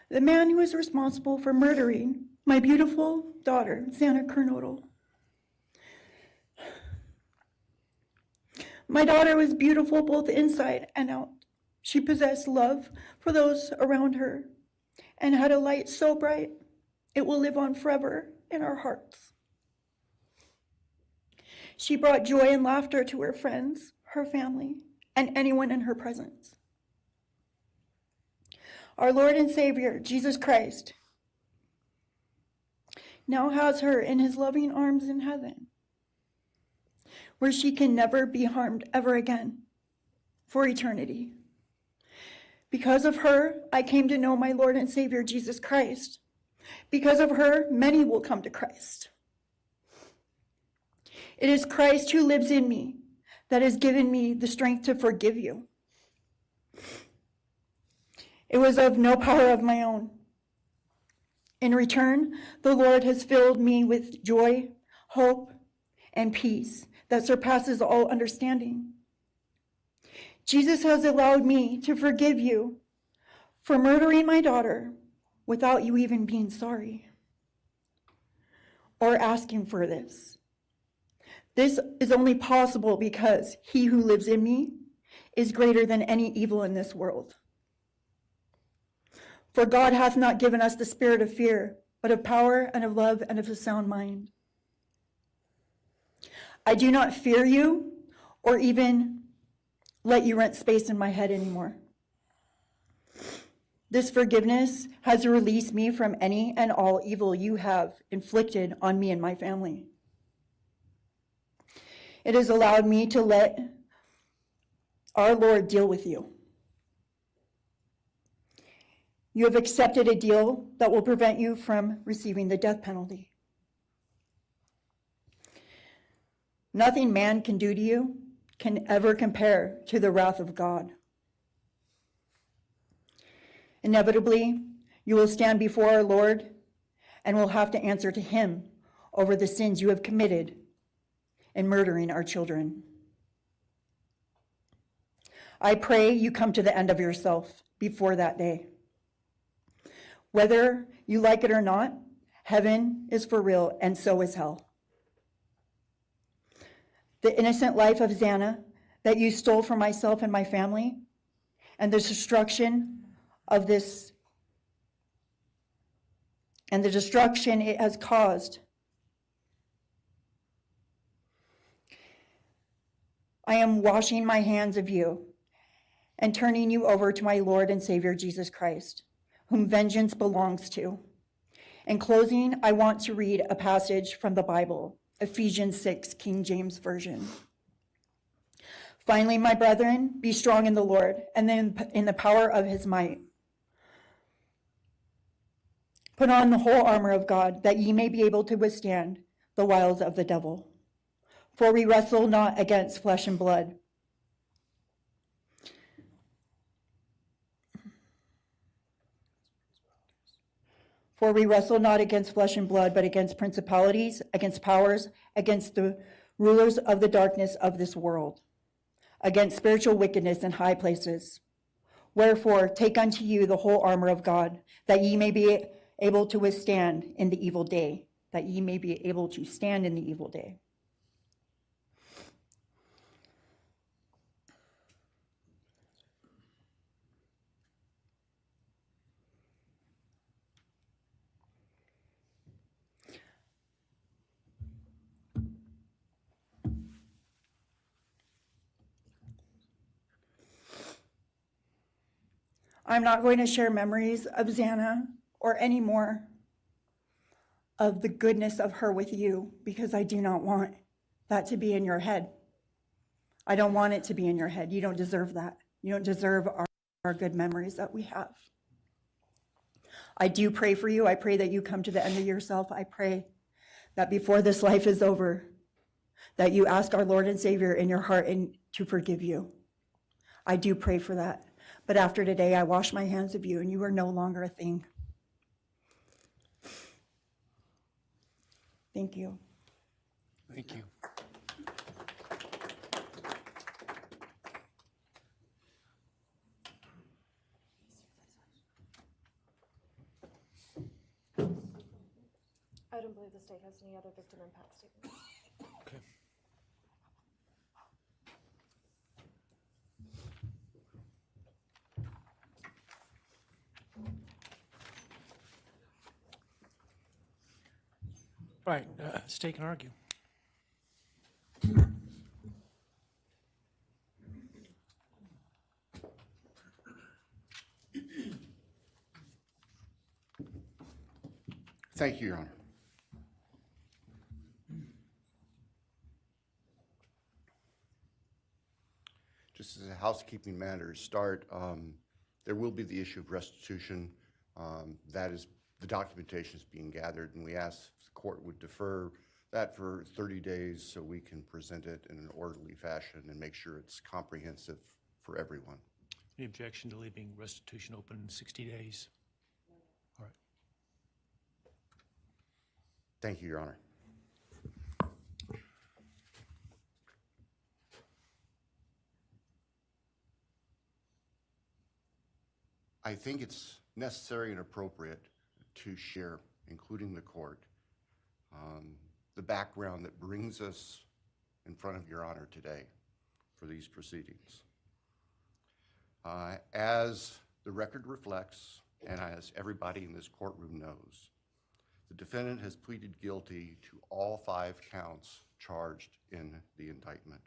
the man who is responsible for murdering my beautiful daughter, Xana Kernodle. My daughter was beautiful both inside and out. She possessed love for those around her and had a light so bright it will live on forever in our hearts. She brought joy and laughter to her friends, her family, and anyone in her presence. Our Lord and Savior, Jesus Christ, now has her in his loving arms in heaven, where she can never be harmed ever again for eternity. Because of her, I came to know my Lord and Savior, Jesus Christ. Because of her, many will come to Christ. It is Christ who lives in me that has given me the strength to forgive you. It was of no power of my own. In return, the Lord has filled me with joy, hope, and peace that surpasses all understanding. Jesus has allowed me to forgive you for murdering my daughter without you even being sorry or asking for this. This is only possible because he who lives in me is greater than any evil in this world. For God hath not given us the spirit of fear, but of power and of love and of a sound mind. I do not fear you or even let you rent space in my head anymore. This forgiveness has released me from any and all evil you have inflicted on me and my family. It has allowed me to let our Lord deal with you. You have accepted a deal that will prevent you from receiving the death penalty. Nothing man can do to you can ever compare to the wrath of God. Inevitably, you will stand before our Lord and will have to answer to him over the sins you have committed in murdering our children. I pray you come to the end of yourself before that day. Whether you like it or not, heaven is for real, and so is hell. The innocent life of Xana that you stole from myself and my family, and the destruction it has caused. I am washing my hands of you and turning you over to my Lord and Savior, Jesus Christ, whom vengeance belongs to. In closing, I want to read a passage from the Bible, Ephesians 6, King James Version. Finally, my brethren, be strong in the Lord and then in the power of his might. Put on the whole armor of God, that ye may be able to withstand the wiles of the devil. For we wrestle not against flesh and blood, but against principalities, against powers, against the rulers of the darkness of this world, against spiritual wickedness in high places. Wherefore, take unto you the whole armor of God, that ye may be able to withstand in the evil day, that ye may be able to stand in the evil day. I'm not going to share memories of Xana or any more of the goodness of her with you, because I do not want that to be in your head. I don't want it to be in your head. You don't deserve that. You don't deserve our good memories that we have. I do pray for you. I pray that you come to the end of yourself. I pray that before this life is over, that you ask our Lord and Savior in your heart and to forgive you. I do pray for that. But after today, I wash my hands of you, and you are no longer a thing. Thank you. Thank you. I don't believe the state has any other victim impact statements. Okay. Right, state can argue. Thank you, Your Honor. Just as a housekeeping matter to start, there will be the issue of restitution. That is, the documentation is being gathered, and we ask the court would defer that for 30 days so we can present it in an orderly fashion and make sure it's comprehensive for everyone. Any objection to leaving restitution open 60 days? All right. Thank you, Your Honor. I think it's necessary and appropriate to share, including the court, the background that brings us in front of Your Honor today for these proceedings. As the record reflects, and as everybody in this courtroom knows, the defendant has pleaded guilty to all 5 counts charged in the indictment.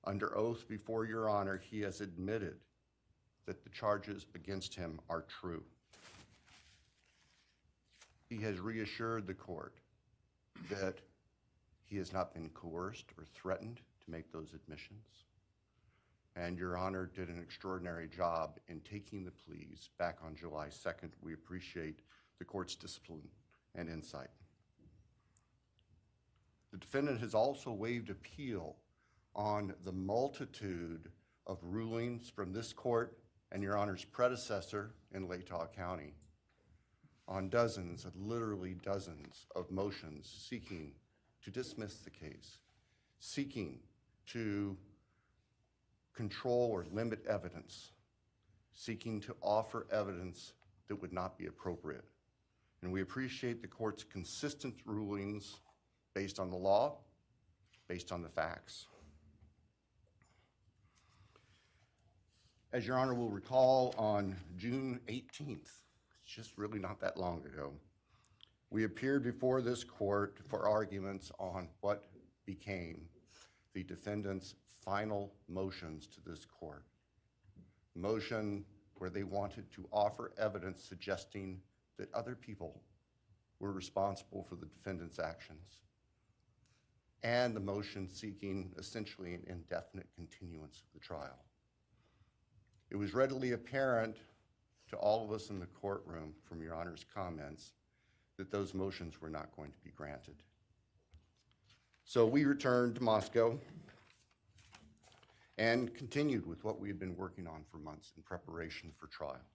Under oath before Your Honor, he has admitted that the charges against him are true. He has reassured the court that he has not been coerced or threatened to make those admissions. And Your Honor did an extraordinary job in taking the pleas back on July 2nd. We appreciate the court's discipline and insight. The defendant has also waived appeal on the multitude of rulings from this court and Your Honor's predecessor in Latah County on dozens, literally dozens of motions seeking to dismiss the case, seeking to control or limit evidence, seeking to offer evidence that would not be appropriate. And we appreciate the court's consistent rulings based on the law, based on the facts. As Your Honor will recall, on June 18th, it's just really not that long ago, we appeared before this court for arguments on what became the defendant's final motions to this court. Motion where they wanted to offer evidence suggesting that other people were responsible for the defendant's actions, and the motion seeking essentially an indefinite continuance of the trial. It was readily apparent to all of us in the courtroom from Your Honor's comments that those motions were not going to be granted. So we returned to Moscow and continued with what we had been working on for months in preparation for trial.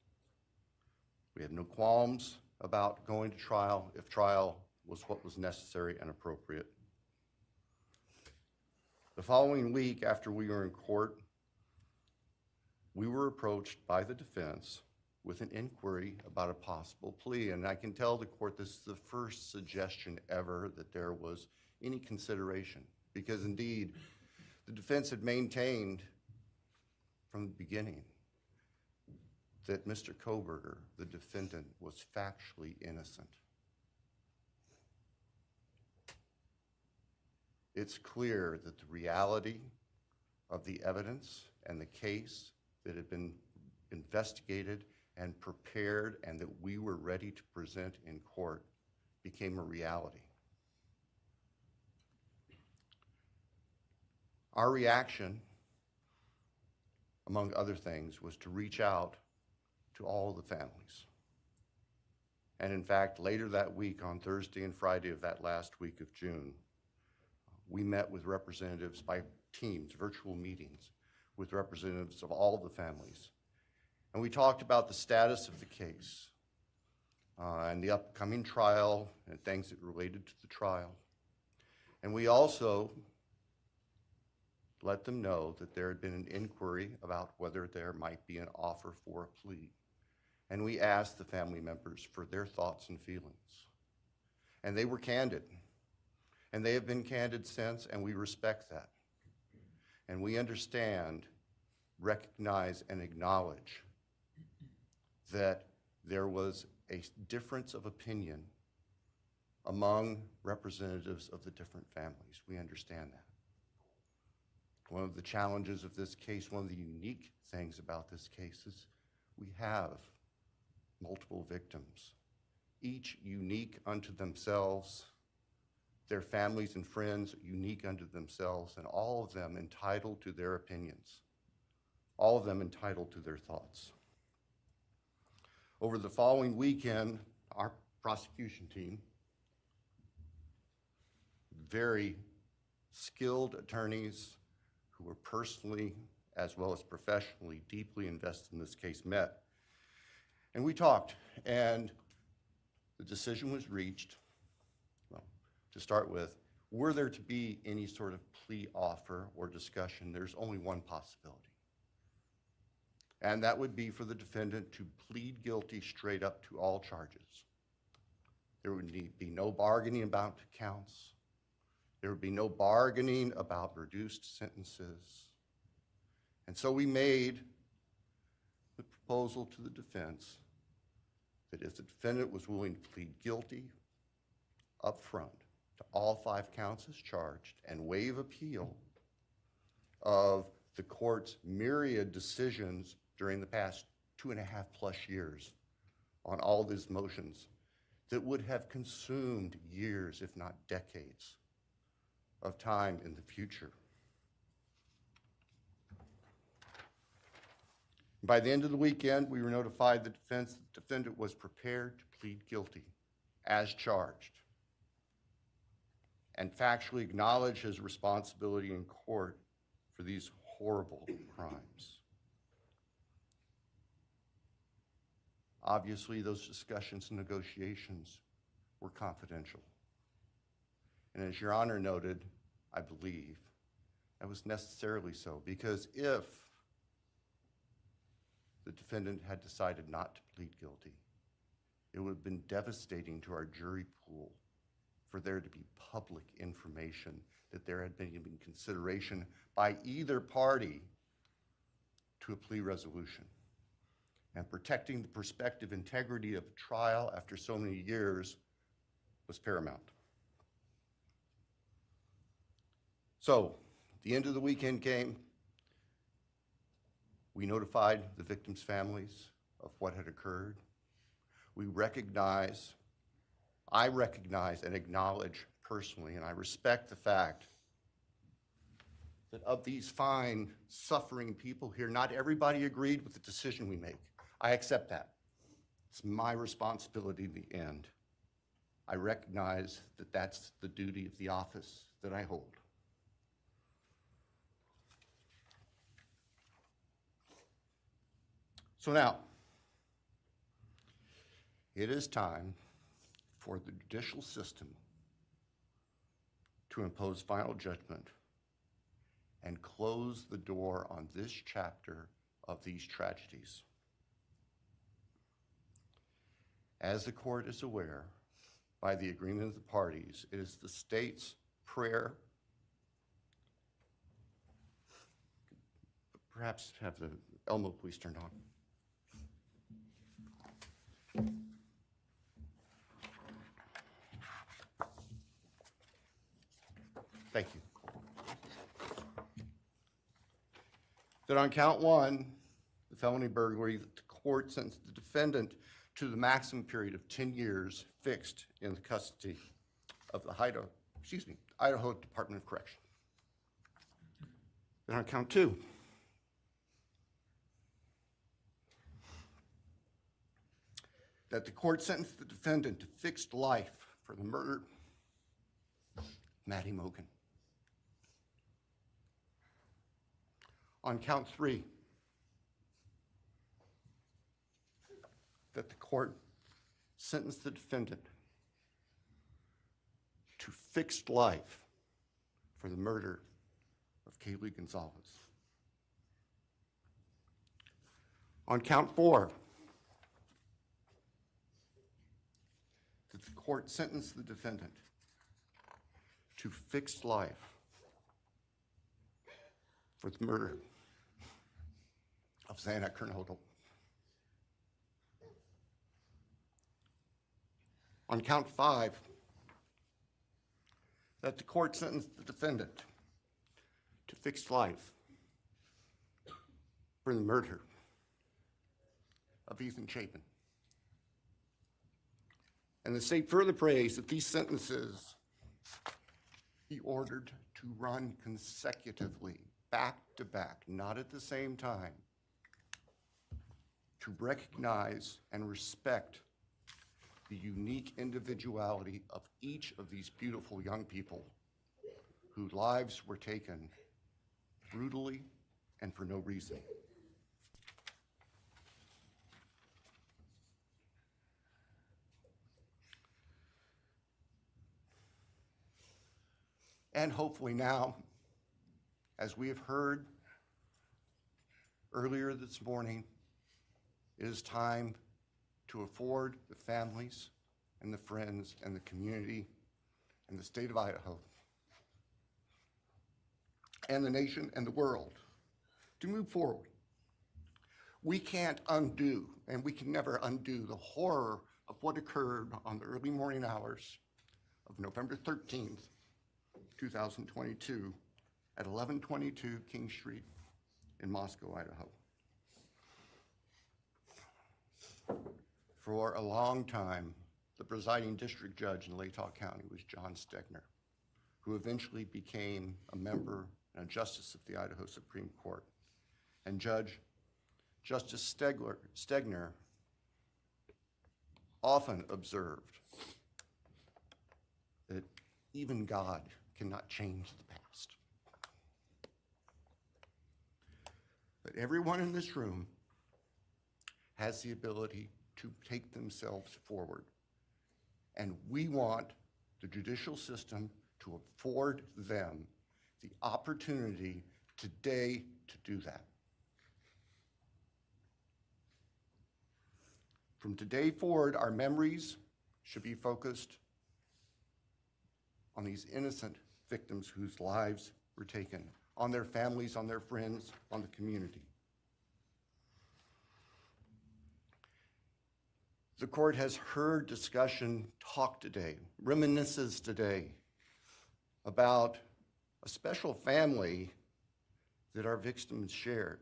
We had no qualms about going to trial if trial was what was necessary and appropriate. The following week after we were in court, we were approached by the defense with an inquiry about a possible plea. And I can tell the court this is the first suggestion ever that there was any consideration, because indeed, the defense had maintained from the beginning that Mr. Kohberger, the defendant, was factually innocent. It's clear that the reality of the evidence and the case that had been investigated and prepared and that we were ready to present in court became a reality. Our reaction, among other things, was to reach out to all the families. And in fact, later that week, on Thursday and Friday of that last week of June, we met with representatives by teams, virtual meetings, with representatives of all the families. And we talked about the status of the case, and the upcoming trial and things that related to the trial. And we also let them know that there had been an inquiry about whether there might be an offer for a plea. And we asked the family members for their thoughts and feelings. And they were candid. And they have been candid since, and we respect that. And we understand, recognize, and acknowledge that there was a difference of opinion among representatives of the different families. We understand that. One of the challenges of this case, one of the unique things about this case is we have multiple victims, each unique unto themselves, their families and friends unique unto themselves, and all of them entitled to their opinions, all of them entitled to their thoughts. Over the following weekend, our prosecution team, very skilled attorneys who were personally as well as professionally deeply invested in this case, met. And we talked, and the decision was reached. Well, to start with, were there to be any sort of plea offer or discussion, there's only one possibility. And that would be for the defendant to plead guilty straight up to all charges. There would be no bargaining about counts. There would be no bargaining about reduced sentences. And so we made the proposal to the defense that if the defendant was willing to plead guilty up front to all 5 counts as charged and waive appeal of the court's myriad decisions during the past 2.5+ years on all these motions that would have consumed years, if not decades, of time in the future. By the end of the weekend, we were notified the defendant was prepared to plead guilty as charged and factually acknowledge his responsibility in court for these horrible crimes. Obviously, those discussions and negotiations were confidential. And as Your Honor noted, I believe that was necessarily so, because if the defendant had decided not to plead guilty, it would have been devastating to our jury pool for there to be public information that there had been even consideration by either party to a plea resolution. And protecting the prospective integrity of a trial after so many years was paramount. So, the end of the weekend came. We notified the victims' families of what had occurred. I recognize and acknowledge personally, and I respect the fact that of these fine, suffering people here, not everybody agreed with the decision we make. I accept that. It's my responsibility in the end. I recognize that that's the duty of the office that I hold. So now, it is time for the judicial system to impose final judgment and close the door on this chapter of these tragedies. As the court is aware, by the agreement of the parties, it is the state's prayer. Perhaps have the Elmo police turned on. Thank you. That on count 1, the felony burglary, that the court sentenced the defendant to the maximum period of 10 years fixed in the custody of the Idaho Department of Correction. Then on count 2, that the court sentenced the defendant to fixed life for the murder of Maddie Mogen. On count 3, that the court sentenced the defendant to fixed life for the murder of Kaylee Gonzalez. On count 4, that the court sentenced the defendant to fixed life for the murder of Xana Kernodle. On count 5, that the court sentenced the defendant to fixed life for the murder of Ethan Chapin. And the state further prays that these sentences be ordered to run consecutively, back to back, not at the same time, to recognize and respect the unique individuality of each of these beautiful young people whose lives were taken brutally and for no reason. And hopefully now, as we have heard earlier this morning, it is time to afford the families and the friends and the community and the state of Idaho and the nation and the world to move forward. We can't undo, and we can never undo, the horror of what occurred on the early morning hours of November 13th, 2022 at 1122 King Street in Moscow, Idaho. For a long time, the presiding district judge in Latah County was John Stegner, who eventually became a member and a justice of the Idaho Supreme Court. And Justice Stegner often observed that even God cannot change the past. But everyone in this room has the ability to take themselves forward. And we want the judicial system to afford them the opportunity today to do that. From today forward, our memories should be focused on these innocent victims whose lives were taken, on their families, on their friends, on the community. The court has heard discussion, talk today, reminiscences today about a special family that our victims shared,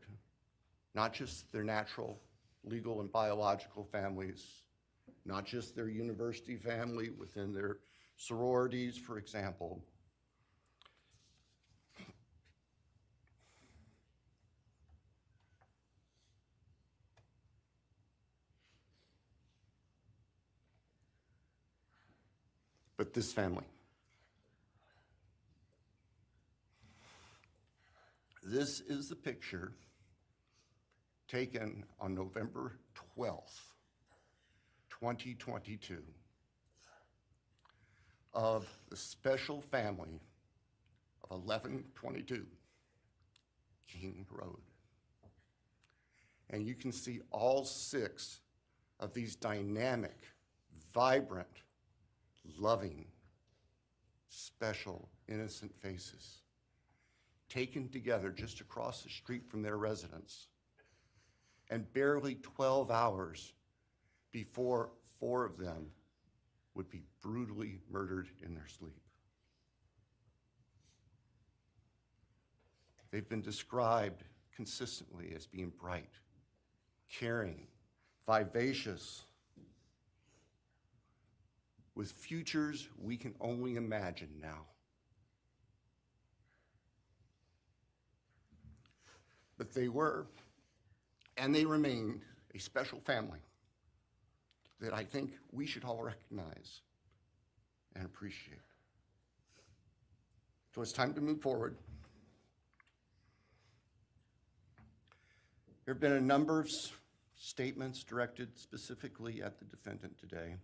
not just their natural, legal, and biological families, not just their university family within their sororities, for example. But this family. This is the picture taken on November 12th, 2022, of the special family of 1122 King Road. And you can see all 6 of these dynamic, vibrant, loving, special, innocent faces taken together just across the street from their residence, and barely 12 hours before 4 of them would be brutally murdered in their sleep. They've been described consistently as being bright, caring, vivacious, with futures we can only imagine now. But they were, and they remain, a special family that I think we should all recognize and appreciate. So it's time to move forward. There have been a number of statements directed specifically at the defendant today.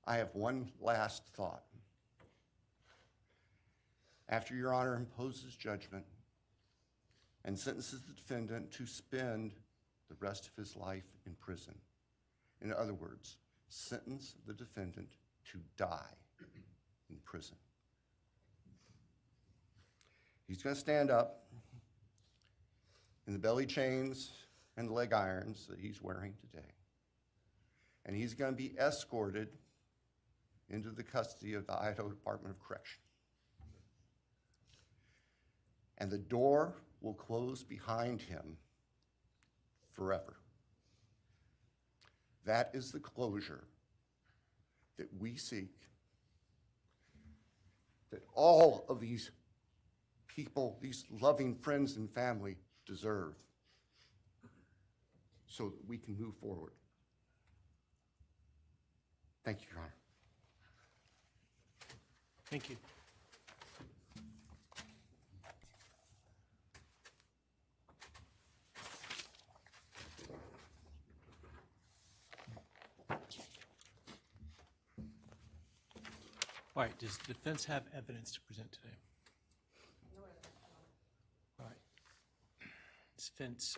I have one last thought. After Your Honor imposes judgment and sentences the defendant to spend the rest of his life in prison, in other words, sentence the defendant to die in prison, he's going to stand up in the belly chains and leg irons that he's wearing today, and he's going to be escorted into the custody of the Idaho Department of Correction. And the door will close behind him forever. That is the closure that we seek, that all of these people, these loving friends and family deserve, so that we can move forward. Thank you, Your Honor. Thank you. All right, does the defense have evidence to present today? All right. Does defense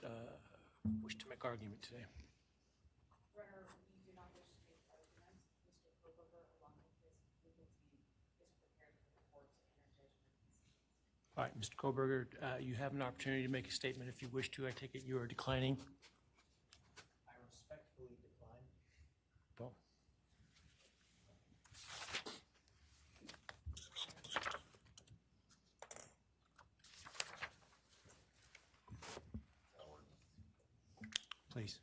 wish to make argument today? Your Honor, we do not wish to make arguments. Mr. Kohberger, along with his legal team, is prepared for the court to enter judgment. All right, Mr. Kohberger, you have an opportunity to make a statement if you wish to. I take it you are declining. I respectfully decline. Well, please.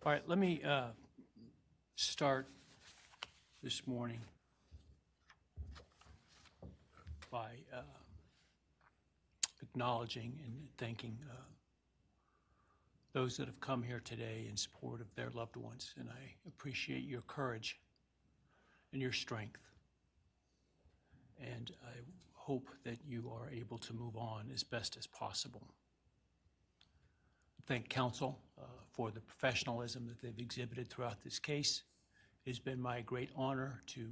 All right, let me start this morning by acknowledging and thanking those that have come here today in support of their loved ones, and I appreciate your courage and your strength. And I hope that you are able to move on as best as possible. Thank counsel for the professionalism that they've exhibited throughout this case. It's been my great honor to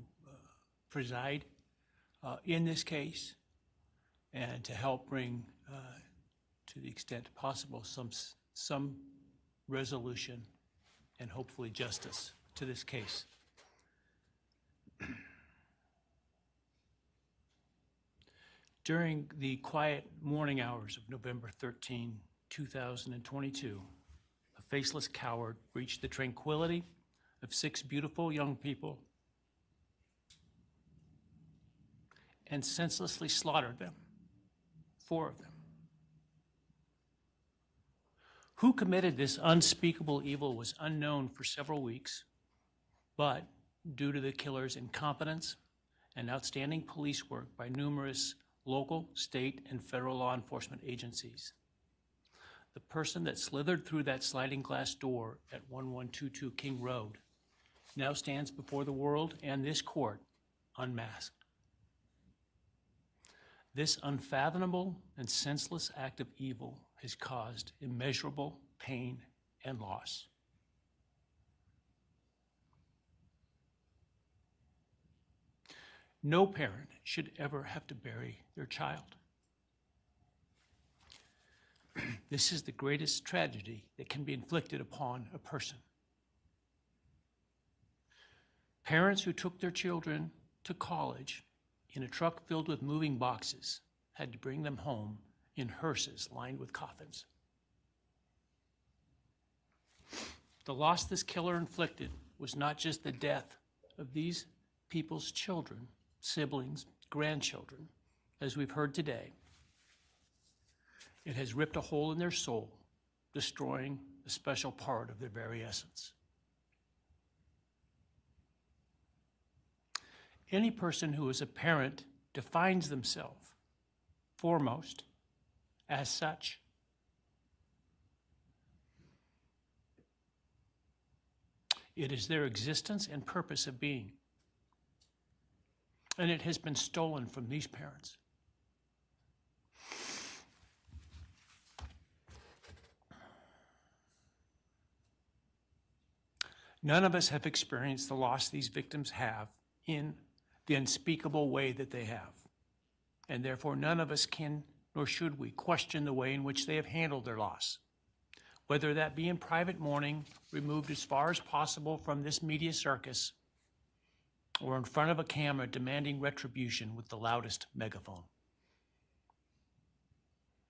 preside in this case and to help bring, to the extent possible, some resolution and hopefully justice to this case. During the quiet morning hours of November 13, 2022, a faceless coward breached the tranquility of 6 beautiful young people and senselessly slaughtered them, 4 of them. Who committed this unspeakable evil was unknown for several weeks, but due to the killer's incompetence and outstanding police work by numerous local, state, and federal law enforcement agencies, the person that slithered through that sliding glass door at 1122 King Road now stands before the world and this court unmasked. This unfathomable and senseless act of evil has caused immeasurable pain and loss. No parent should ever have to bury their child. This is the greatest tragedy that can be inflicted upon a person. Parents who took their children to college in a truck filled with moving boxes had to bring them home in hearses lined with coffins. The loss this killer inflicted was not just the death of these people's children, siblings, grandchildren, as we've heard today. It has ripped a hole in their soul, destroying a special part of their very essence. Any person who is a parent defines themselves foremost as such. It is their existence and purpose of being. And it has been stolen from these parents. None of us have experienced the loss these victims have in the unspeakable way that they have. And therefore, none of us can, nor should we, question the way in which they have handled their loss. Whether that be in private mourning, removed as far as possible from this media circus, or in front of a camera demanding retribution with the loudest megaphone.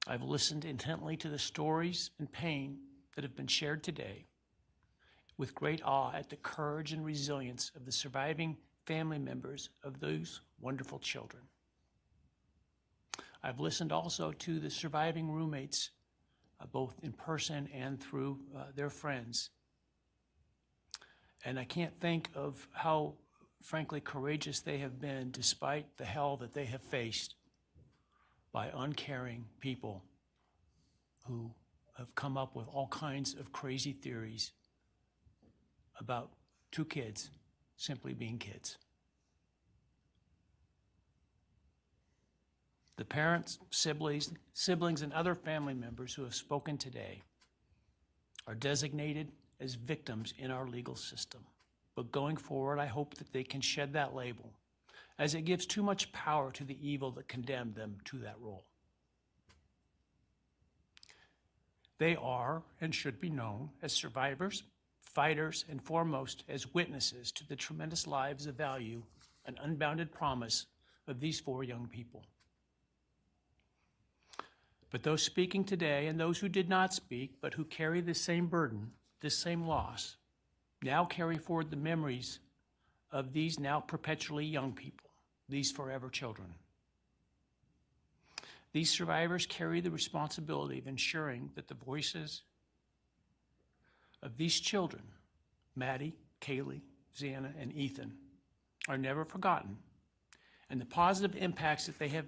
I've listened intently to the stories and pain that have been shared today, with great awe at the courage and resilience of the surviving family members of those wonderful children. I've listened also to the surviving roommates, both in person and through their friends. And I can't think of how, frankly, courageous they have been despite the hell that they have faced by uncaring people who have come up with all kinds of crazy theories about two kids simply being kids. The parents, siblings, and other family members who have spoken today are designated as victims in our legal system. But going forward, I hope that they can shed that label, as it gives too much power to the evil that condemned them to that role. They are and should be known as survivors, fighters, and foremost as witnesses to the tremendous lives of value and unbounded promise of these 4 young people. But those speaking today and those who did not speak, but who carry the same burden, this same loss, now carry forward the memories of these now perpetually young people, these forever children. These survivors carry the responsibility of ensuring that the voices of these children, Maddie, Kaylee, Xana, and Ethan, are never forgotten, and the positive impacts that they have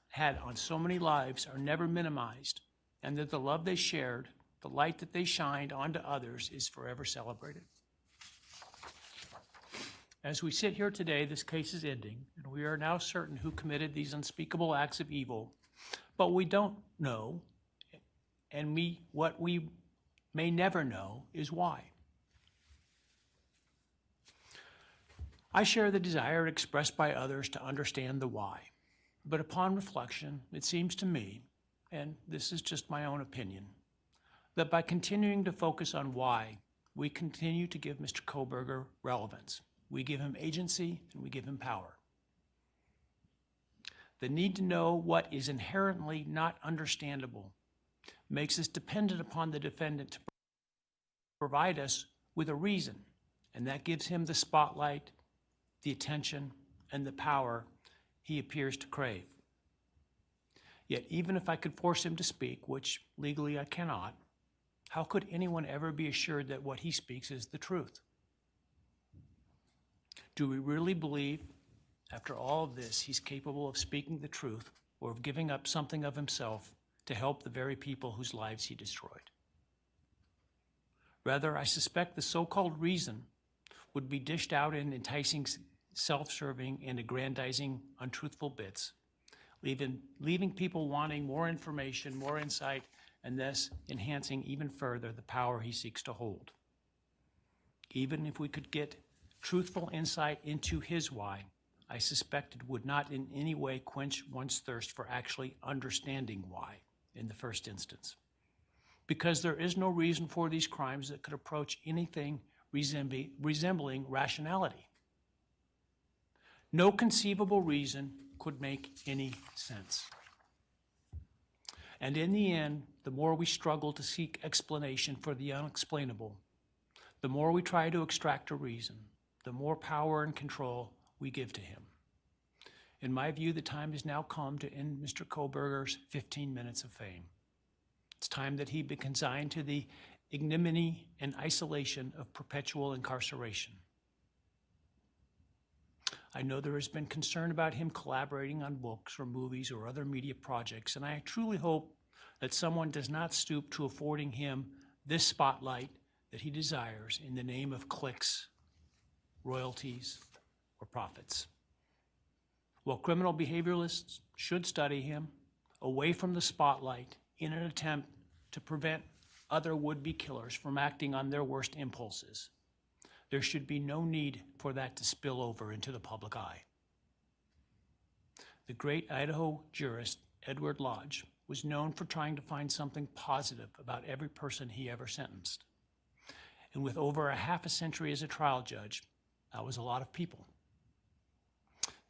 had on so many lives are never minimized, and that the love they shared, the light that they shined onto others is forever celebrated. As we sit here today, this case is ending, and we are now certain who committed these unspeakable acts of evil, but we don't know, and what we may never know is why. I share the desire expressed by others to understand the why. But upon reflection, it seems to me, and this is just my own opinion, that by continuing to focus on why, we continue to give Mr. Kohberger relevance. We give him agency and we give him power. The need to know what is inherently not understandable makes us dependent upon the defendant to provide us with a reason, and that gives him the spotlight, the attention, and the power he appears to crave. Yet even if I could force him to speak, which legally I cannot, how could anyone ever be assured that what he speaks is the truth? Do we really believe, after all of this, he's capable of speaking the truth or of giving up something of himself to help the very people whose lives he destroyed? Rather, I suspect the so-called reason would be dished out in enticing, self-serving, and aggrandizing untruthful bits, leaving people wanting more information, more insight, and thus enhancing even further the power he seeks to hold. Even if we could get truthful insight into his why, I suspect it would not in any way quench one's thirst for actually understanding why in the first instance. Because there is no reason for these crimes that could approach anything resembling rationality. No conceivable reason could make any sense. And in the end, the more we struggle to seek explanation for the unexplainable, the more we try to extract a reason, the more power and control we give to him. In my view, the time has now come to end Mr. Kohberger's 15 minutes of fame. It's time that he be consigned to the ignominy and isolation of perpetual incarceration. I know there has been concern about him collaborating on books or movies or other media projects, and I truly hope that someone does not stoop to affording him this spotlight that he desires in the name of clicks, royalties, or profits. While criminal behavioralists should study him away from the spotlight in an attempt to prevent other would-be killers from acting on their worst impulses, There should be no need for that to spill over into the public eye. The great Idaho jurist Edward Lodge was known for trying to find something positive about every person he ever sentenced. And with over a half a century as a trial judge, that was a lot of people.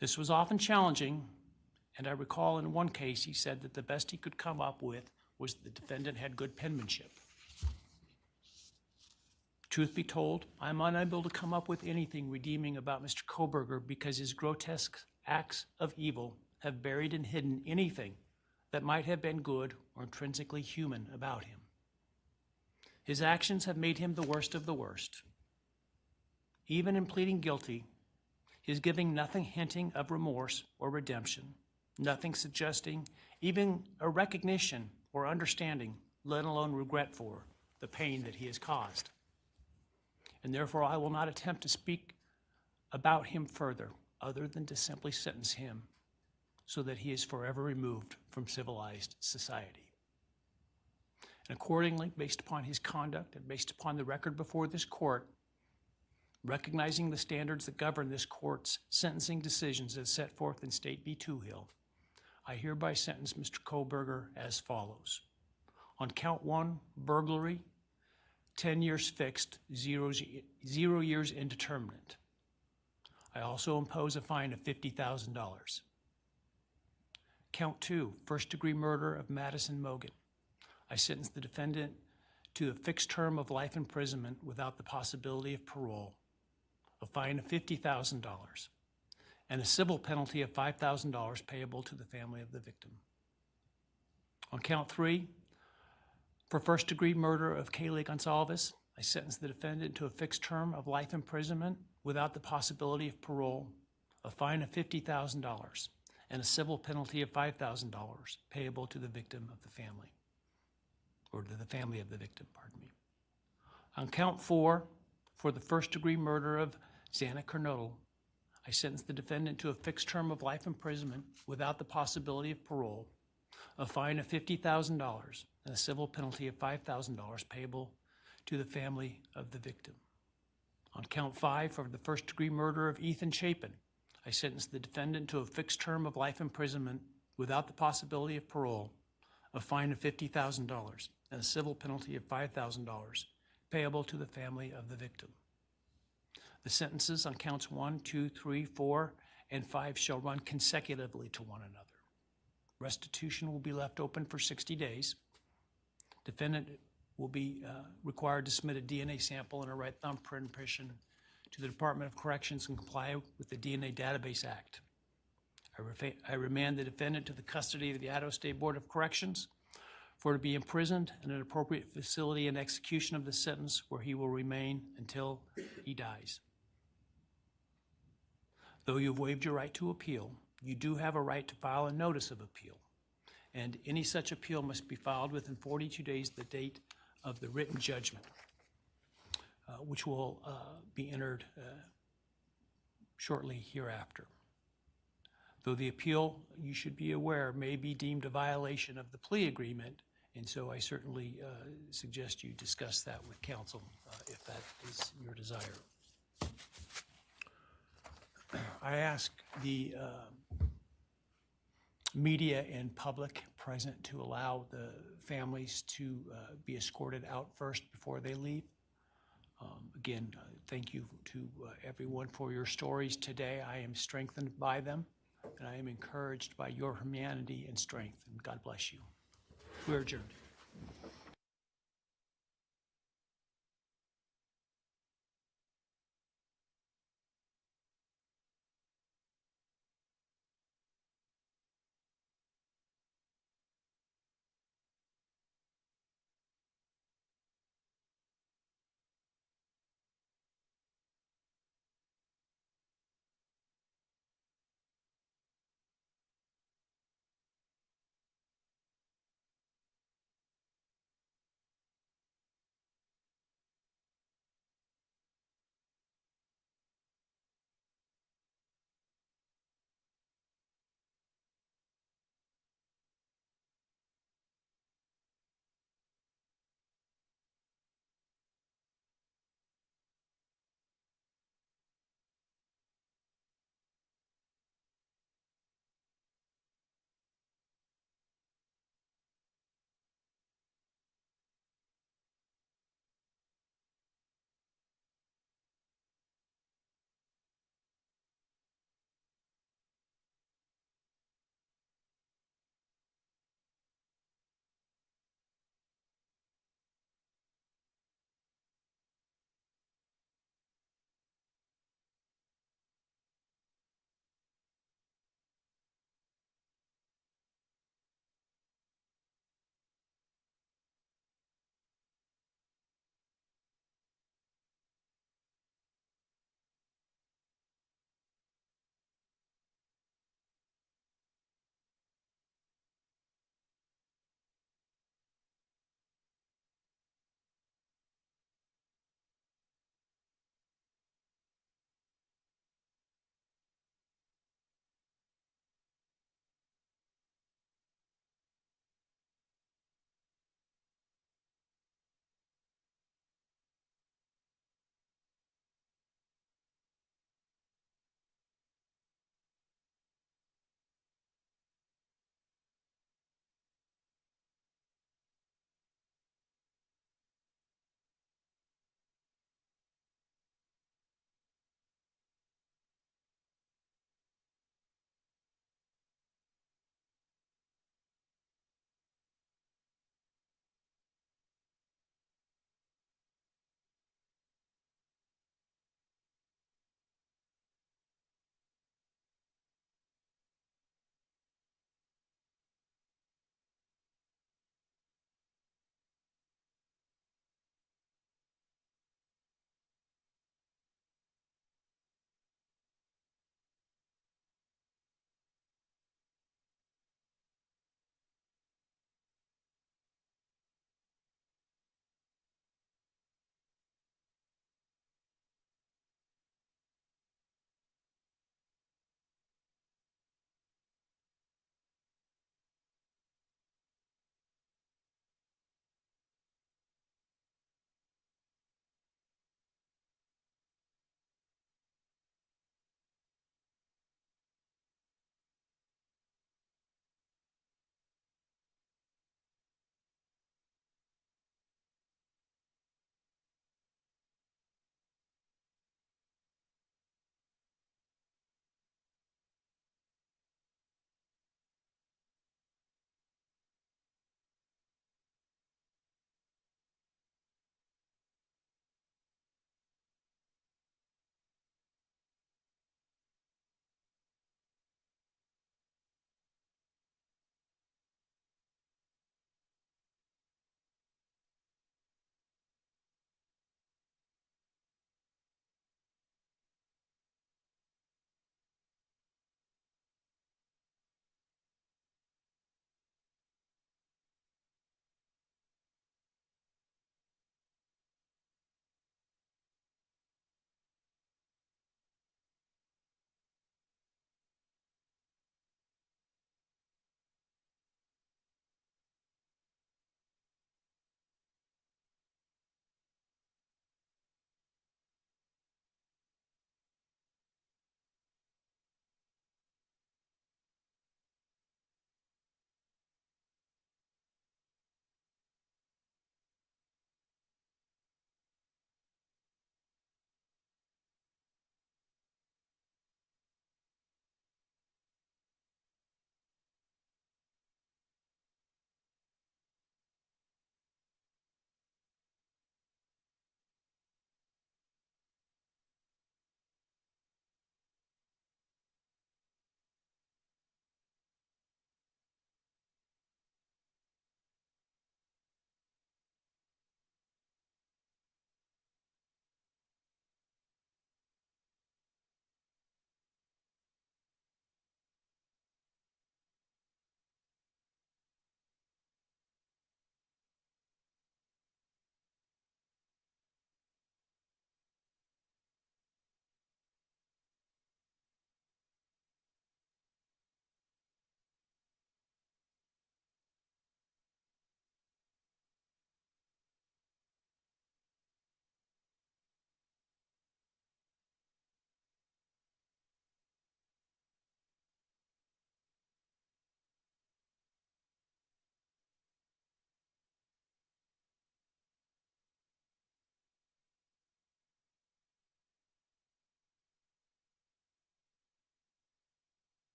This was often challenging, and I recall in one case he said that the best he could come up with was the defendant had good penmanship. Truth be told, I'm unable to come up with anything redeeming about Mr. Kohberger because his grotesque acts of evil have buried and hidden anything that might have been good or intrinsically human about him. His actions have made him the worst of the worst. Even in pleading guilty, he is giving nothing hinting of remorse or redemption, nothing suggesting even a recognition or understanding, let alone regret for the pain that he has caused. And therefore, I will not attempt to speak about him further, other than to simply sentence him so that he is forever removed from civilized society. And accordingly, based upon his conduct and based upon the record before this court, recognizing the standards that govern this court's sentencing decisions as set forth in State v. Toohill, I hereby sentence Mr. Kohberger as follows. On count 1, burglary, 10 years fixed, 0 years indeterminate. I also impose a fine of $50,000. Count 2, first-degree murder of Madison Mogan. I sentence the defendant to a fixed term of life imprisonment without the possibility of parole, a fine of $50,000, and a civil penalty of $5,000 payable to the family of the victim. On count 3, for first-degree murder of Kaylee Gonzalez, I sentence the defendant to a fixed term of life imprisonment without the possibility of parole, a fine of $50,000, and a civil penalty of $5,000 payable to the victim of the family, or to the family of the victim, pardon me. On count 4, for the first-degree murder of Xana Kernodle, I sentence the defendant to a fixed term of life imprisonment without the possibility of parole, a fine of $50,000, and a civil penalty of $5,000 payable to the family of the victim. On count 5, for the first-degree murder of Ethan Chapin, I sentence the defendant to a fixed term of life imprisonment without the possibility of parole, a fine of $50,000, and a civil penalty of $5,000 payable to the family of the victim. The sentences on counts 1, 2, 3, 4, and 5 shall run consecutively to one another. Restitution will be left open for 60 days. Defendant will be required to submit a DNA sample and a right thumbprint impression to the Department of Corrections and comply with the DNA Database Act. I remand the defendant to the custody of the Idaho State Board of Corrections for to be imprisoned in an appropriate facility in execution of the sentence where he will remain until he dies. Though you have waived your right to appeal, you do have a right to file a notice of appeal, and any such appeal must be filed within 42 days of the date of the written judgment, which will be entered shortly hereafter. Though the appeal, you should be aware, may be deemed a violation of the plea agreement, and so I certainly suggest you discuss that with counsel if that is your desire. I ask the media and public present to allow the families to be escorted out first before they leave. Again, thank you to everyone for your stories today. I am strengthened by them, and I am encouraged by your humanity and strength, and God bless you. We're adjourned.